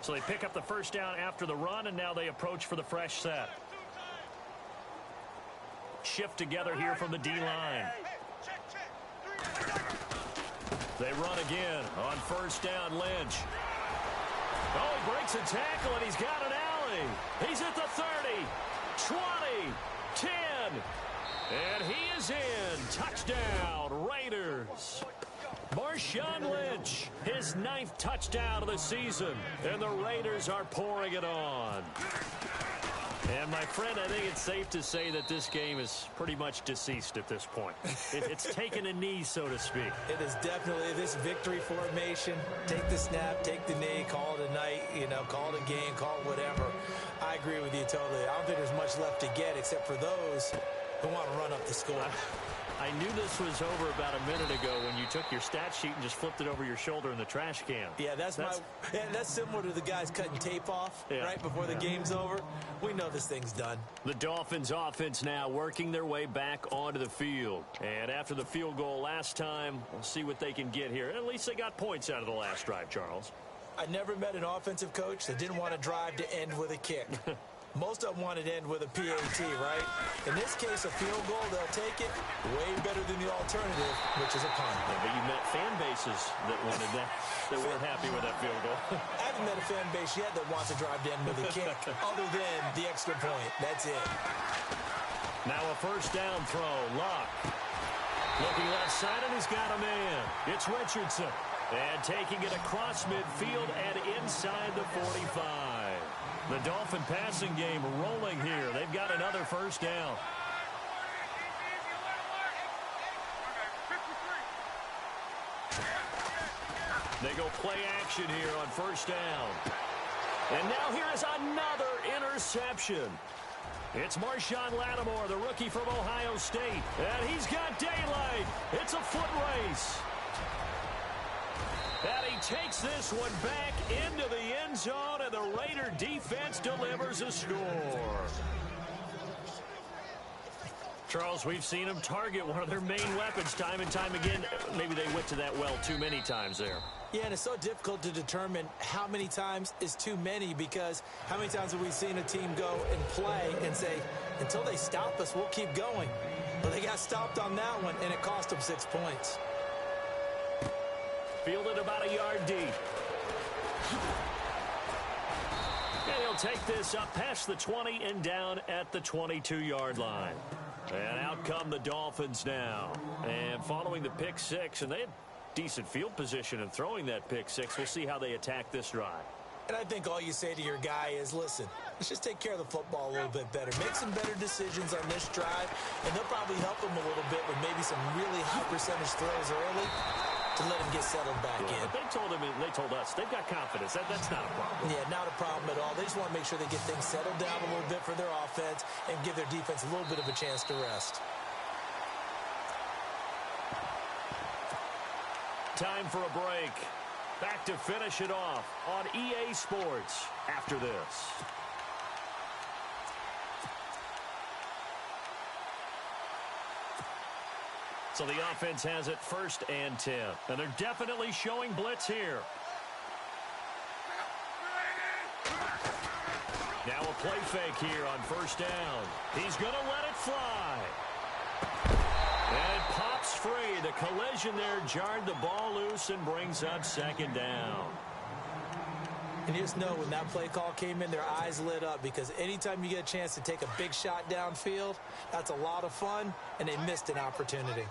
So they pick up the first down after the run, and now they approach for the fresh set. Shift together here from the D-line. They run again on first down, Lynch. Oh, he breaks a tackle, and he's got an alley. He's at the 30, 20, 10, and he is in. Touchdown, Raiders. Marshawn Lynch, his 9th touchdown of the season, and the Raiders are pouring it on. And, my friend, I think it's safe to say that this game is pretty much deceased at this point. It's taken a knee, so to speak. It is definitely this victory formation. Take the snap, take the knee, call it a night, call it a game, call it whatever. I agree with you totally. I don't think there's much left to get except for those who want to run up the score. I knew this was over about a minute ago when you took your stat sheet and just flipped it over your shoulder in the trash can. Yeah, that's similar to the guys cutting tape off right before the game's over. We know this thing's done. The Dolphins offense now working their way back onto the field. And after the field goal last time, we'll see what they can get here. At least they got points out of the last drive, Charles. I never met an offensive coach that didn't want a drive to end with a kick. Most of them want it to end with a PAT, right? In this case, a field goal, they'll take it way better than the alternative, which is a punt. Yeah, but you met fan bases that wanted that weren't happy with that field goal. I haven't met a fan base yet that wants a drive to end with a kick, other than the extra point. That's it. Now a first down throw. Locke. Looking left side, and he's got a man. It's Richardson. And taking it across midfield and inside the 45. The Dolphin passing game rolling here. They've got another first down. They go play action here on first down. And now here is another interception. It's Marshawn Lattimore, the rookie from Ohio State. And he's got daylight. It's a foot race. And he takes this one back into the end zone, and the Raider defense delivers a score. Charles, we've seen them target one of their main weapons time and time again. Maybe they went to that well too many times there. Yeah, and it's so difficult to determine how many times is too many, because how many times have we seen a team go and play and say, until they stop us, we'll keep going. But they got stopped on that one, and it cost them 6 points. Fielded about a yard deep. And he'll take this up past the 20 and down at the 22-yard line. And out come the Dolphins now. And following the pick six, and they had decent field position in throwing that pick six. We'll see how they attack this drive. And I think all you say to your guy is, listen, let's just take care of the football a little bit better. Make some better decisions on this drive, and they'll probably help him a little bit with maybe some really high percentage throws early to let him get settled back in. But they told us they've got confidence. That's not a problem. Yeah, not a problem at all. They just want to make sure they get things settled down a little bit for their offense and give their defense a little bit of a chance to rest. Time for a break. Back to finish it off on EA Sports after this. So the offense has it 1st and 10. And they're definitely showing blitz here. Now a play fake here on 1st down. He's going to let it fly. And it pops free. The collision there jarred the ball loose and brings up 2nd down. And you just know when that play call came in, their eyes lit up, because anytime you get a chance to take a big shot downfield, that's a lot of fun, and they missed an opportunity.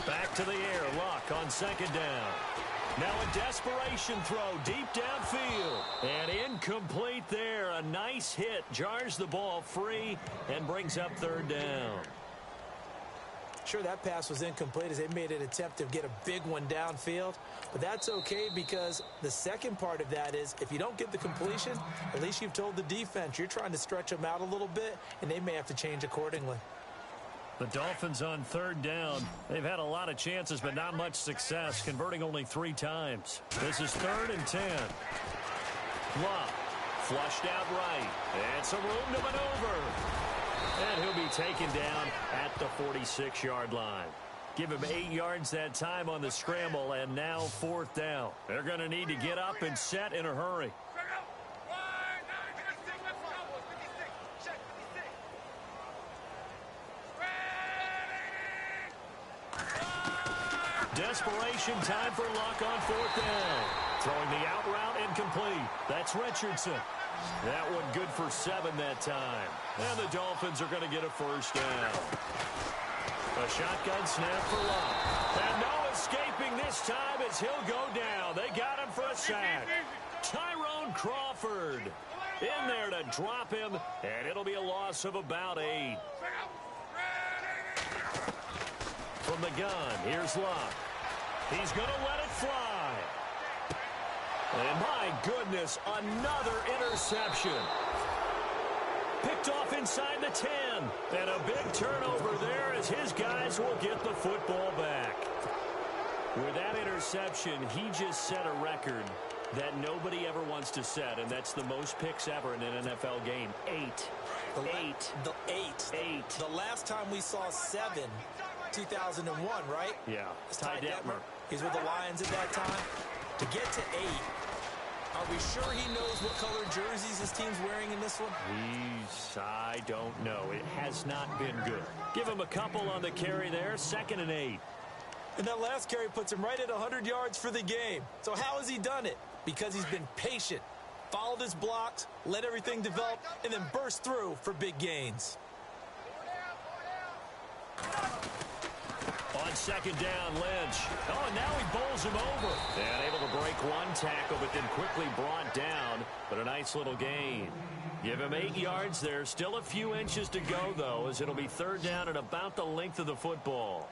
Back to the air, Luck on 2nd down. Now a desperation throw deep downfield. And incomplete there. A nice hit. Jars the ball free and brings up 3rd down. Sure, that pass was incomplete as they made an attempt to get a big one downfield. But that's okay, because the second part of that is if you don't get the completion, at least you've told the defense you're trying to stretch them out a little bit, and they may have to change accordingly. The Dolphins on 3rd down. They've had a lot of chances, but not much success, converting only 3 times. This is 3rd and 10. Luck flushed out right. And some room to maneuver. And he'll be taken down at the 46-yard line. Give him 8 yards that time on the scramble, and now 4th down. They're going to need to get up and set in a hurry. Desperation time for Luck on 4th down. Throwing the out route incomplete. That's Richardson. That one good for 7 that time. And the Dolphins are going to get a 1st down. A shotgun snap for Luck. And no escaping this time as he'll go down. They got him for a sack. Tyrone Crawford in there to drop him, and it'll be a loss of about 8. From the gun, here's Luck. He's going to let it fly. And my goodness, another interception. Picked off inside the 10. And a big turnover there as his guys will get the football back. With that interception, he just set a record that nobody ever wants to set, and that's the most picks ever in an NFL game. 8. The last time we saw 7, 2001, right? Yeah. Ty Detmer. He's with the Lions at that time. To get to 8, are we sure he knows what color jerseys his team's wearing in this one? I don't know. It has not been good. Give him a couple on the carry there. 2nd and 8. And that last carry puts him right at 100 yards for the game. So how has he done it? Because he's been patient, followed his blocks, let everything develop, and then burst through for big gains. On 2nd down, Lynch. Oh, and now he bowls him over. And able to break one tackle, but then quickly brought down. But a nice little gain. Give him 8 yards there. Still a few inches to go, though, as it'll be 3rd down and about the length of the football.